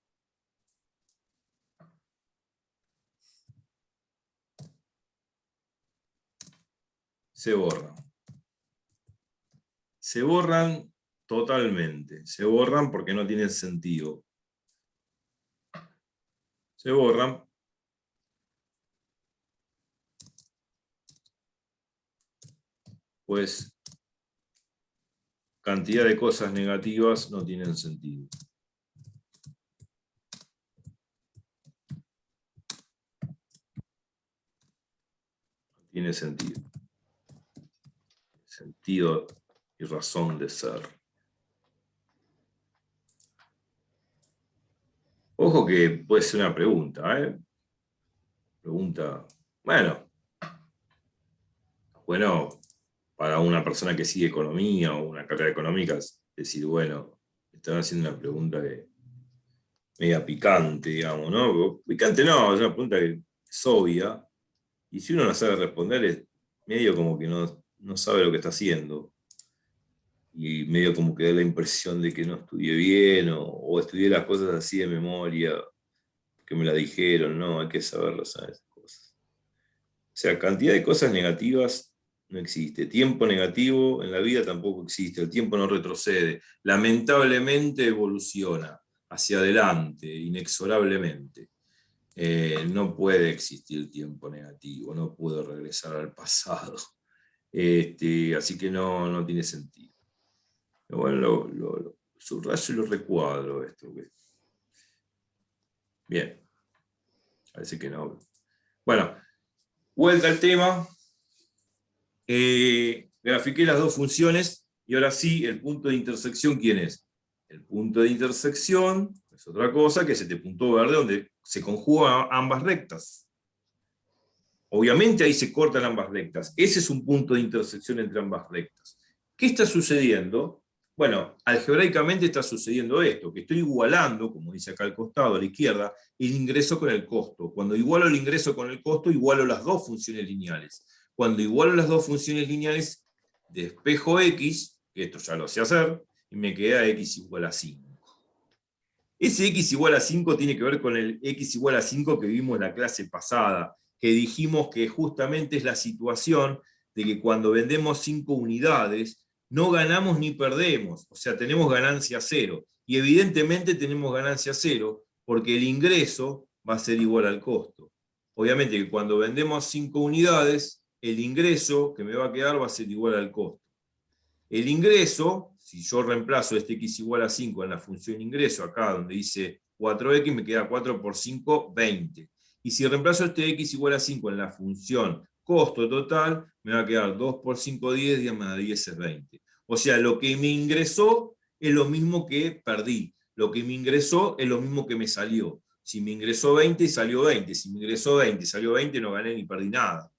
se borran. Se borran totalmente. Se borran porque no tienen sentido. Se borran. Pues cantidad de cosas negativas no tienen sentido. No tiene sentido. Sentido y razón de ser. Ojo que puede ser una pregunta, ¿eh? Pregunta, bueno, para una persona que sigue economía o una carrera económica, es decir, bueno, están haciendo una pregunta que media picante, digamos, ¿no? Picante no, es una pregunta que es obvia, y si uno no sabe responder, es medio como que no sabe lo que está haciendo, y medio como que da la impresión de que no estudié bien, o estudié las cosas así de memoria, que me la dijeron, no, hay que saberlo, ¿sabes? Esas cosas. O sea, cantidad de cosas negativas no existe. Tiempo negativo en la vida tampoco existe. El tiempo no retrocede. Lamentablemente evoluciona hacia adelante, inexorablemente. No puede existir tiempo negativo, no puedo regresar al pasado. Así que no tiene sentido. Pero bueno, lo subrayo y lo recuadro esto. Bien, parece que no. Bueno, vuelta al tema. Grafiqué las dos funciones y ahora sí, el punto de intersección, ¿quién es? El punto de intersección es otra cosa que es este punto verde donde se conjugan ambas rectas. Obviamente ahí se cortan ambas rectas. Ese es un punto de intersección entre ambas rectas. ¿Qué está sucediendo? Bueno, algebraicamente está sucediendo esto, que estoy igualando, como dice acá al costado, a la izquierda, el ingreso con el costo. Cuando igualo el ingreso con el costo, igualo las dos funciones lineales. Cuando igualo las dos funciones lineales, despejo x, que esto ya lo sé hacer, y me queda x igual a 5. Ese x igual a 5 tiene que ver con el x igual a 5 que vimos en la clase pasada, que dijimos que justamente es la situación de que cuando vendemos 5 unidades, no ganamos ni perdemos, o sea, tenemos ganancia cero. Y evidentemente tenemos ganancia cero, porque el ingreso va a ser igual al costo. Obviamente que cuando vendemos 5 unidades, el ingreso que me va a quedar va a ser igual al costo. El ingreso, si yo reemplazo este x igual a 5 en la función ingreso, acá donde dice 4x, me queda 4 por 5, 20. Y si reemplazo este x igual a 5 en la función costo total, me va a quedar 2 por 5, 10, 10 más 10 es 20. O sea, lo que me ingresó es lo mismo que perdí. Lo que me ingresó es lo mismo que me salió. Si me ingresó 20, salió 20. Si me ingresó 20, salió 20, no gané ni perdí nada.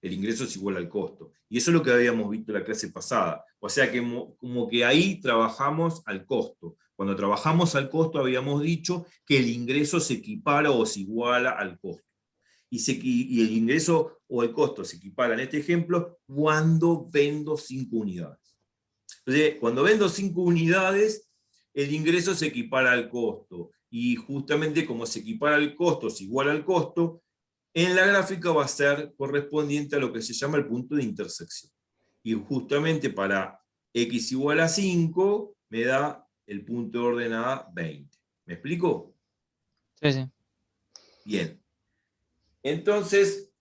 El ingreso es igual al costo. Y eso es lo que habíamos visto en la clase pasada. O sea que como que ahí trabajamos al costo. Cuando trabajamos al costo habíamos dicho que el ingreso se equipara o se iguala al costo. Y el ingreso o el costo se equipara en este ejemplo cuando vendo 5 unidades. Entonces, cuando vendo 5 unidades, el ingreso se equipara al costo. Y justamente como se equipara al costo, se iguala al costo, en la gráfica va a ser correspondiente a lo que se llama el punto de intersección. Y justamente para x igual a 5 me da el punto de ordenada 20. ¿Me explico? Sí, sí. Bien. Entonces,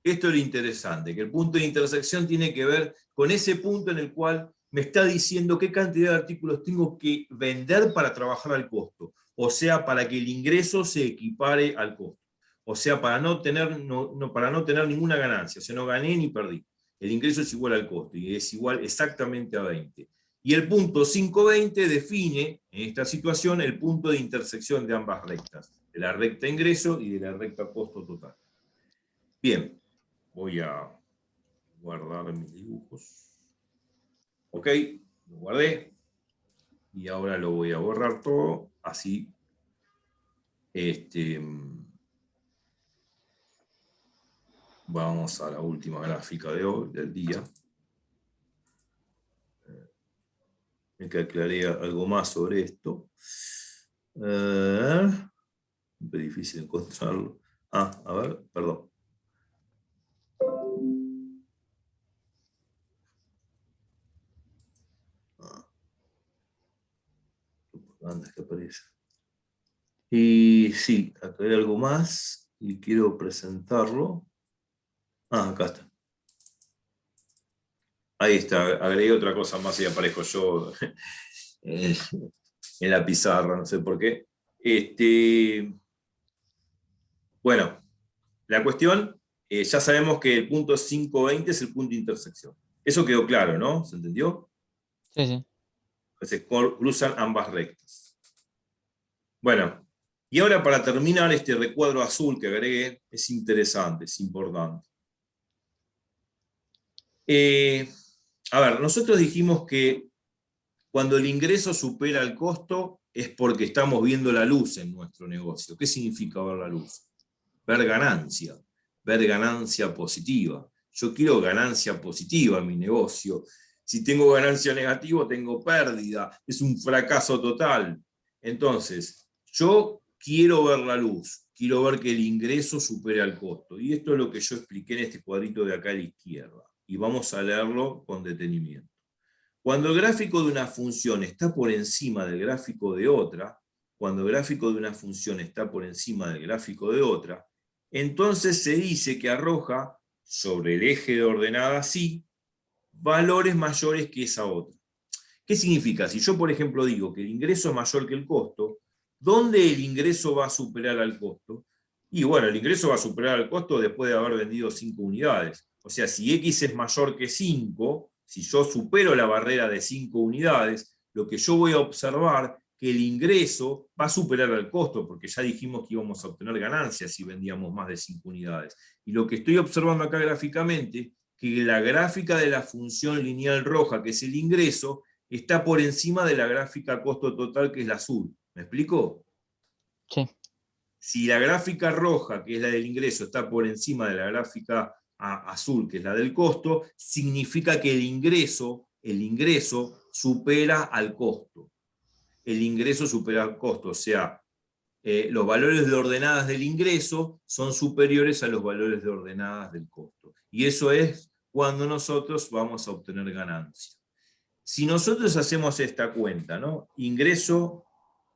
esto es lo interesante, que el punto de intersección tiene que ver con ese punto en el cual me está diciendo qué cantidad de artículos tengo que vender para trabajar al costo. O sea, para que el ingreso se equipare al costo. O sea, para no tener ninguna ganancia. O sea, no gané ni perdí. El ingreso es igual al costo y es igual exactamente a 20. Y el punto 520 define, en esta situación, el punto de intersección de ambas rectas. De la recta ingreso y de la recta costo total. Bien, voy a guardar mis dibujos. Ok, lo guardé. Y ahora lo voy a borrar todo. Así. Vamos a la última gráfica de hoy, del día. Me que aclaré algo más sobre esto. Es difícil encontrarlo. A ver, perdón. Anda, que aparece. Y sí, acá hay algo más y quiero presentarlo. Ah, acá está. Ahí está, agregué otra cosa más y aparezco yo en la pizarra, no sé por qué. Bueno, la cuestión, ya sabemos que el punto 520 es el punto de intersección. Eso quedó claro, ¿no? ¿Se entendió? Sí, sí. Se cruzan ambas rectas. Bueno, y ahora para terminar este recuadro azul que agregué, es interesante, es importante. A ver, nosotros dijimos que cuando el ingreso supera el costo es porque estamos viendo la luz en nuestro negocio. ¿Qué significa ver la luz? Ver ganancia positiva. Yo quiero ganancia positiva en mi negocio. Si tengo ganancia negativa, tengo pérdida. Es un fracaso total. Entonces, yo quiero ver la luz. Quiero ver que el ingreso supera el costo. Y esto es lo que yo expliqué en este cuadrito de acá a la izquierda. Y vamos a leerlo con detenimiento. Cuando el gráfico de una función está por encima del gráfico de otra, cuando el gráfico de una función está por encima del gráfico de otra, entonces se dice que arroja sobre el eje de ordenadas Y valores mayores que esa otra. ¿Qué significa? Si yo, por ejemplo, digo que el ingreso es mayor que el costo, ¿dónde el ingreso va a superar al costo? Y bueno, el ingreso va a superar al costo después de haber vendido 5 unidades. O sea, si X es mayor que 5, si yo supero la barrera de 5 unidades, lo que yo voy a observar que el ingreso va a superar al costo, porque ya dijimos que íbamos a obtener ganancias si vendíamos más de 5 unidades. Y lo que estoy observando acá gráficamente, que la gráfica de la función lineal roja, que es el ingreso, está por encima de la gráfica costo total, que es la azul. ¿Me explico? Sí. Si la gráfica roja, que es la del ingreso, está por encima de la gráfica azul, que es la del costo, significa que el ingreso supera al costo. El ingreso supera al costo, o sea, los valores de ordenadas del ingreso son superiores a los valores de ordenadas del costo. Y eso es cuando nosotros vamos a obtener ganancia. Si nosotros hacemos esta cuenta, ¿no? Ingreso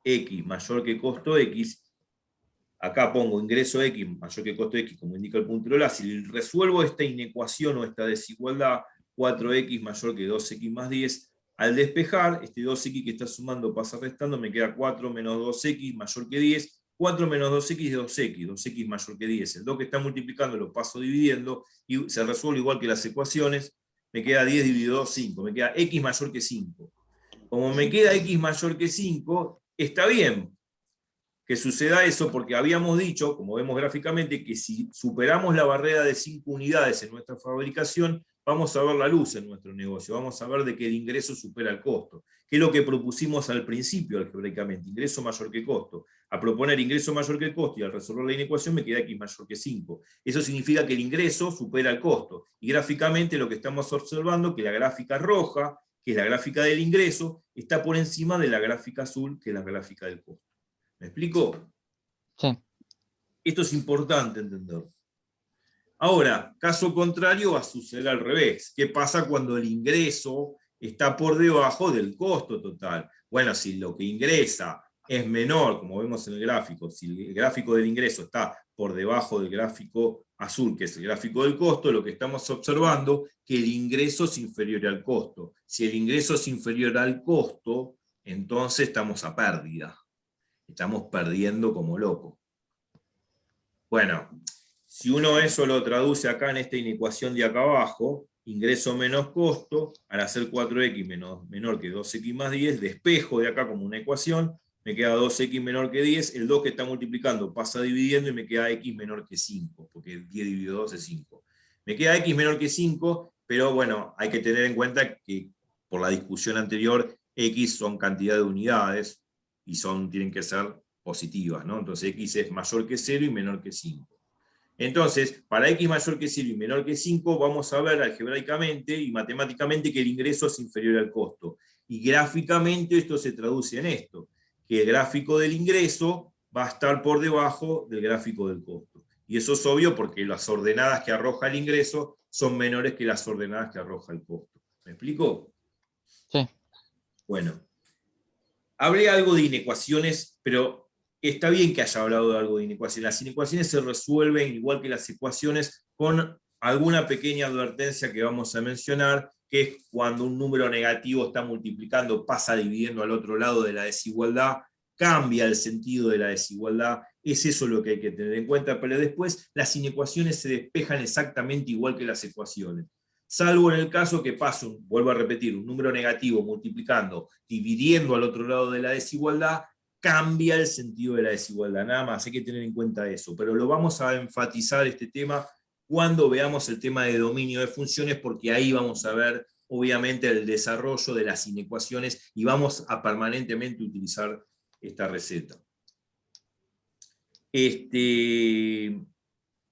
X mayor que costo X, acá pongo ingreso X mayor que costo X, como indica el puntero láser, si resuelvo esta inecuación o esta desigualdad, 4X mayor que 2X más 10, al despejar, este 2X que está sumando pasa restando, me queda 4 menos 2X mayor que 10, 4 menos 2X es 2X, 2X mayor que 10. El 2 que está multiplicando lo paso dividiendo y se resuelve igual que las ecuaciones, me queda 10 dividido 2, 5, me queda X mayor que 5. Como me queda X mayor que 5, está bien que suceda eso, porque habíamos dicho, como vemos gráficamente, que si superamos la barrera de 5 unidades en nuestra fabricación, vamos a ver la luz en nuestro negocio, vamos a ver de que el ingreso supera el costo, que es lo que propusimos al principio algebraicamente, ingreso mayor que costo. A proponer ingreso mayor que costo y al resolver la inecuación me queda X mayor que 5. Eso significa que el ingreso supera el costo. Y gráficamente lo que estamos observando, que la gráfica roja, que es la gráfica del ingreso, está por encima de la gráfica azul, que es la gráfica del costo. ¿Me explico? Sí. Esto es importante entender. Ahora, caso contrario va a suceder al revés. ¿Qué pasa cuando el ingreso está por debajo del costo total? Bueno, si lo que ingresa es menor, como vemos en el gráfico, si el gráfico del ingreso está por debajo del gráfico azul, que es el gráfico del costo, lo que estamos observando es que el ingreso es inferior al costo. Si el ingreso es inferior al costo, entonces estamos a pérdida. Estamos perdiendo como locos. Bueno, si uno eso lo traduce acá en esta inecuación de acá abajo, ingreso menos costo, al hacer 4x menor que 2x más 10, despejo de acá como una ecuación, me queda 2x menor que 10, el 2 que está multiplicando pasa dividiendo y me queda x menor que 5, porque 10 dividido 2 es 5. Me queda x menor que 5, pero bueno, hay que tener en cuenta que por la discusión anterior, x son cantidad de unidades y tienen que ser positivas, ¿no? Entonces x es mayor que 0 y menor que 5. Entonces, para x mayor que 0 y menor que 5, vamos a ver algebraicamente y matemáticamente que el ingreso es inferior al costo. Y gráficamente esto se traduce en esto, que el gráfico del ingreso va a estar por debajo del gráfico del costo. Y eso es obvio porque las ordenadas que arroja el ingreso son menores que las ordenadas que arroja el costo. ¿Me explico? Sí. Bueno. Hablé algo de inecuaciones, pero está bien que haya hablado de algo de inecuaciones. Las inecuaciones se resuelven, igual que las ecuaciones, con alguna pequeña advertencia que vamos a mencionar, que es cuando un número negativo está multiplicando, pasa dividiendo al otro lado de la desigualdad, cambia el sentido de la desigualdad. Es eso lo que hay que tener en cuenta, pero después las inecuaciones se despejan exactamente igual que las ecuaciones. Salvo en el caso que pase, vuelvo a repetir, un número negativo multiplicando, dividiendo al otro lado de la desigualdad, cambia el sentido de la desigualdad. Nada más, hay que tener en cuenta eso. Pero lo vamos a enfatizar este tema cuando veamos el tema de dominio de funciones, porque ahí vamos a ver, obviamente, el desarrollo de las inecuaciones y vamos a permanentemente utilizar esta receta.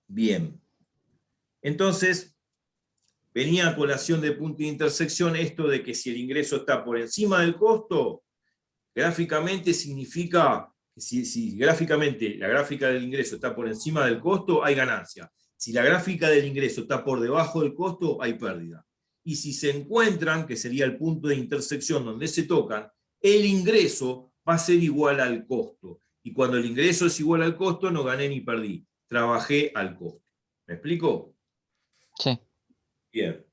Bien. Entonces, venía a colación de punto de intersección esto de que si el ingreso está por encima del costo, gráficamente significa que si gráficamente la gráfica del ingreso está por encima del costo, hay ganancia. Si la gráfica del ingreso está por debajo del costo, hay pérdida. Y si se encuentran, que sería el punto de intersección donde se tocan, el ingreso va a ser igual al costo. Y cuando el ingreso es igual al costo, no gané ni perdí. Trabajé al costo. ¿Me explico? Sí. Bien.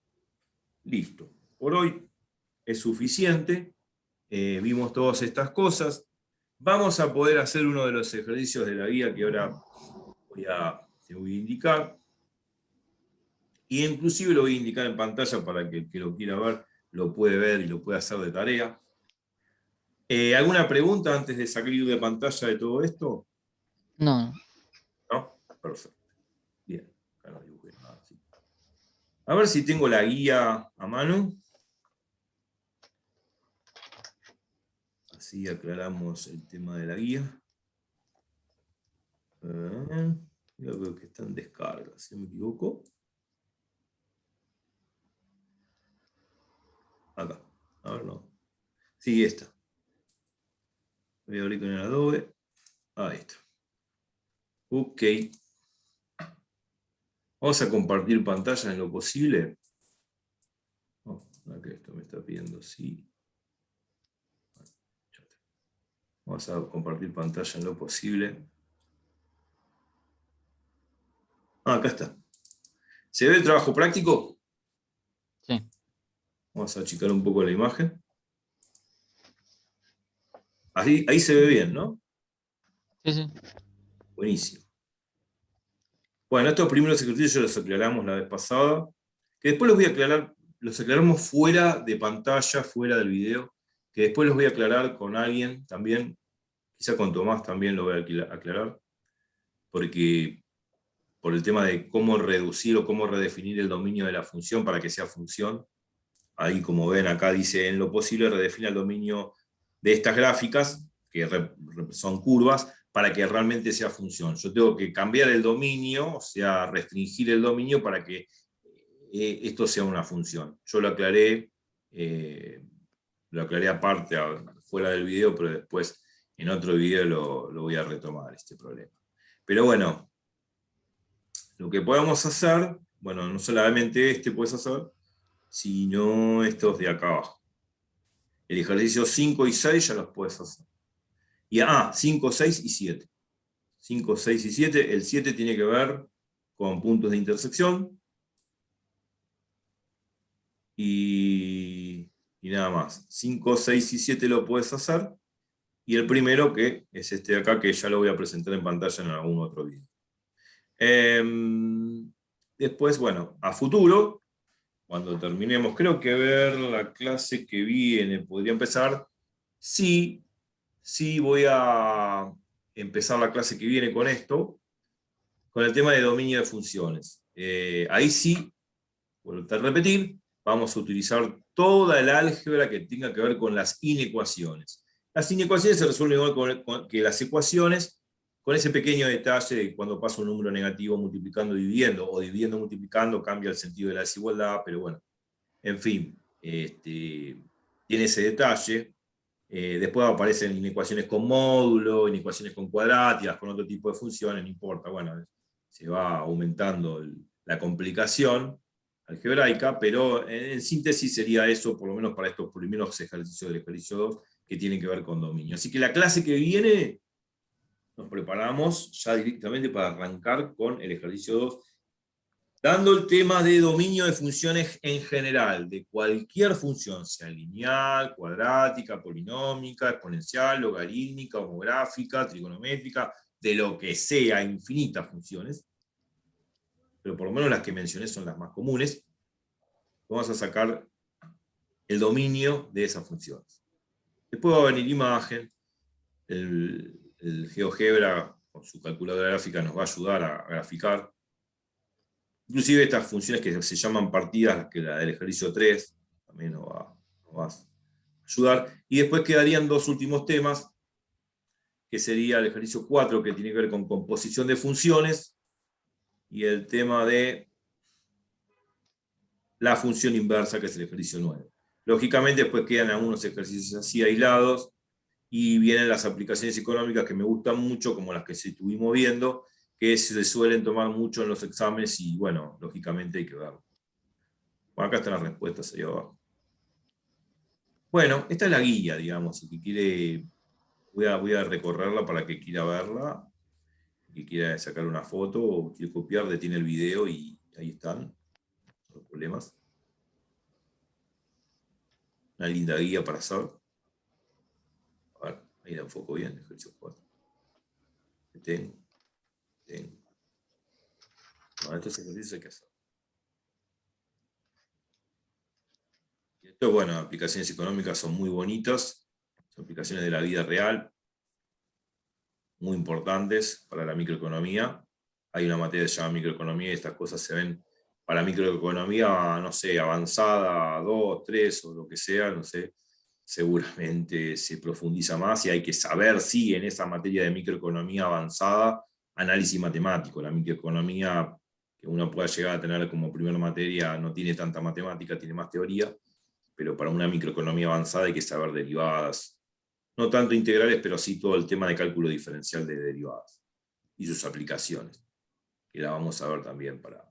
Listo. Por hoy es suficiente. Vimos todas estas cosas. Vamos a poder hacer uno de los ejercicios de la guía que ahora te voy a indicar. Y inclusive lo voy a indicar en pantalla para que el que lo quiera ver lo puede ver y lo puede hacer de tarea. ¿Alguna pregunta antes de salir de pantalla de todo esto? No. ¿No? Perfecto. Bien. Acá no dibujé nada así. A ver si tengo la guía a mano. Así aclaramos el tema de la guía. Yo creo que está en descarga, si no me equivoco. Acá. A ver, no. Sí, esta. Voy a abrir con el Adobe. Ahí está. Ok. Vamos a compartir pantalla en lo posible. Oh, acá esto me está pidiendo sí. Vamos a compartir pantalla en lo posible. Acá está. ¿Se ve el trabajo práctico? Sí. Vamos a achicar un poco la imagen. Ahí se ve bien, ¿no? Sí, sí. Buenísimo. Bueno, estos primeros ejercicios los aclaramos la vez pasada, que después los voy a aclarar, los aclaramos fuera de pantalla, fuera del video, que después los voy a aclarar con alguien también, quizá con Tomás también lo voy a aclarar, porque por el tema de cómo reducir o cómo redefinir el dominio de la función para que sea función. Ahí, como ven, acá dice, en lo posible redefine el dominio de estas gráficas, que son curvas, para que realmente sea función. Yo tengo que cambiar el dominio, o sea, restringir el dominio para que esto sea una función. Yo lo aclaré aparte, fuera del video, pero después en otro video lo voy a retomar, este problema. Pero bueno, lo que podemos hacer, bueno, no solamente puedes hacer, sino estos de acá abajo. El ejercicio 5 y 6 ya los puedes hacer. Y 5, 6 y 7. 5, 6 y 7. El 7 tiene que ver con puntos de intersección. Y nada más. 5, 6 y 7 lo puedes hacer. Y el primero, que es este de acá, que ya lo voy a presentar en pantalla en algún otro video. Después, bueno, a futuro, cuando terminemos, creo que ver la clase que viene, podría empezar. Sí, voy a empezar la clase que viene con esto, con el tema de dominio de funciones. Ahí sí, vuelvo a repetir, vamos a utilizar toda el álgebra que tenga que ver con las inecuaciones. Las inecuaciones se resuelven igual que las ecuaciones, con ese pequeño detalle de cuando pasa un número negativo multiplicando, dividiendo, o dividiendo, multiplicando, cambia el sentido de la desigualdad, pero bueno, en fin, tiene ese detalle. Después aparecen inecuaciones con módulo, inecuaciones con cuadráticas, con otro tipo de funciones, no importa, bueno, se va aumentando la complicación algebraica, pero en síntesis sería eso, por lo menos para estos primeros ejercicios del ejercicio 2, que tienen que ver con dominio. Así que la clase que viene nos preparamos ya directamente para arrancar con el ejercicio 2, dando el tema de dominio de funciones en general, de cualquier función, sea lineal, cuadrática, polinómica, exponencial, logarítmica, homográfica, trigonométrica, de lo que sea, infinitas funciones, pero por lo menos las que mencioné son las más comunes. Vamos a sacar el dominio de esas funciones. Después va a venir imagen, el GeoGebra con su calculadora gráfica nos va a ayudar a graficar. Inclusive estas funciones que se llaman partidas, que la del ejercicio 3, también nos va a ayudar. Y después quedarían dos últimos temas, que sería el ejercicio 4, que tiene que ver con composición de funciones, y el tema de la función inversa, que es el ejercicio 9. Lógicamente después quedan algunos ejercicios así aislados, y vienen las aplicaciones económicas que me gustan mucho, como las que estuvimos viendo, que se suelen tomar mucho en los exámenes, y bueno, lógicamente hay que verlo. Bueno, acá están las respuestas ahí abajo. Bueno, esta es la guía, digamos, el que quiere, voy a recorrerla para que quiera verla, que quiera sacar una foto o quiere copiar, detiene el video y ahí están los problemas. Una linda guía para hacer. A ver, ahí la enfoco bien, ejercicio 4. Tengo. Bueno, estos ejercicios hay que hacer. Y esto, bueno, aplicaciones económicas son muy bonitas, son aplicaciones de la vida real, muy importantes para la microeconomía. Hay una materia que se llama microeconomía y estas cosas se ven para microeconomía, no sé, avanzada, 2, 3 o lo que sea, no sé, seguramente se profundiza más y hay que saber si en esa materia de microeconomía avanzada, análisis matemático, la microeconomía que uno pueda llegar a tener como primera materia no tiene tanta matemática, tiene más teoría, pero para una microeconomía avanzada hay que saber derivadas, no tanto integrales, pero sí todo el tema de cálculo diferencial de derivadas y sus aplicaciones, que la vamos a ver también para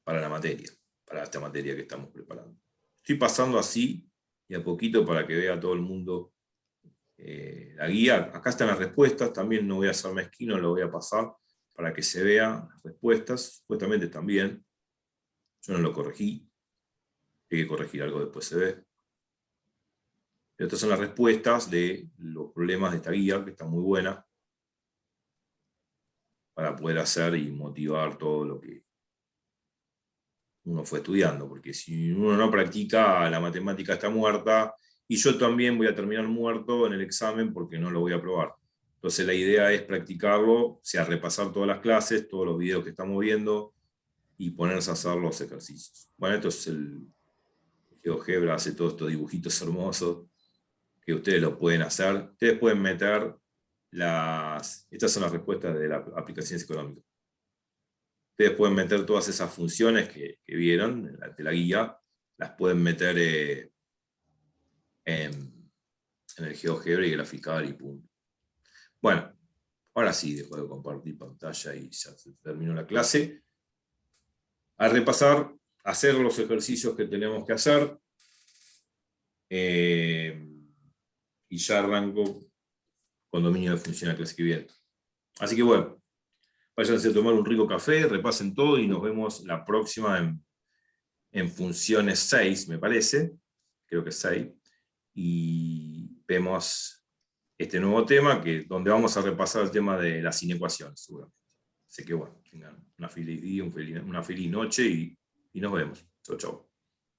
la materia, para esta materia que estamos preparando. Estoy pasando así y a poquito para que vea todo el mundo la guía. Acá están las respuestas, también no voy a ser mezquino, lo voy a pasar para que se vean las respuestas, supuestamente también. Yo no lo corregí, hay que corregir algo, después se ve. Pero estas son las respuestas de los problemas de esta guía, que está muy buena, para poder hacer y motivar todo lo que uno fue estudiando, porque si uno no practica, la matemática está muerta, y yo también voy a terminar muerto en el examen porque no lo voy a probar. Entonces la idea es practicarlo, o sea, repasar todas las clases, todos los videos que estamos viendo, y ponerse a hacer los ejercicios. Bueno, esto es el GeoGebra, hace todos estos dibujitos hermosos, que ustedes lo pueden hacer. Ustedes pueden meter estas son las respuestas de las aplicaciones económicas. Ustedes pueden meter todas esas funciones que vieron de la guía, las pueden meter en el GeoGebra y graficar y punto. Bueno, ahora sí, dejo de compartir pantalla y ya se terminó la clase. A repasar, hacer los ejercicios que tenemos que hacer. Y ya arranco con dominio de función la clase que viene. Así que bueno, váyanse a tomar un rico café, repasen todo y nos vemos la próxima en funciones 6, me parece. Creo que es 6. Y vemos este nuevo tema, donde vamos a repasar el tema de las inecuaciones, seguramente. Así que bueno, tengan una feliz día, una feliz noche y nos vemos. Chau, chau.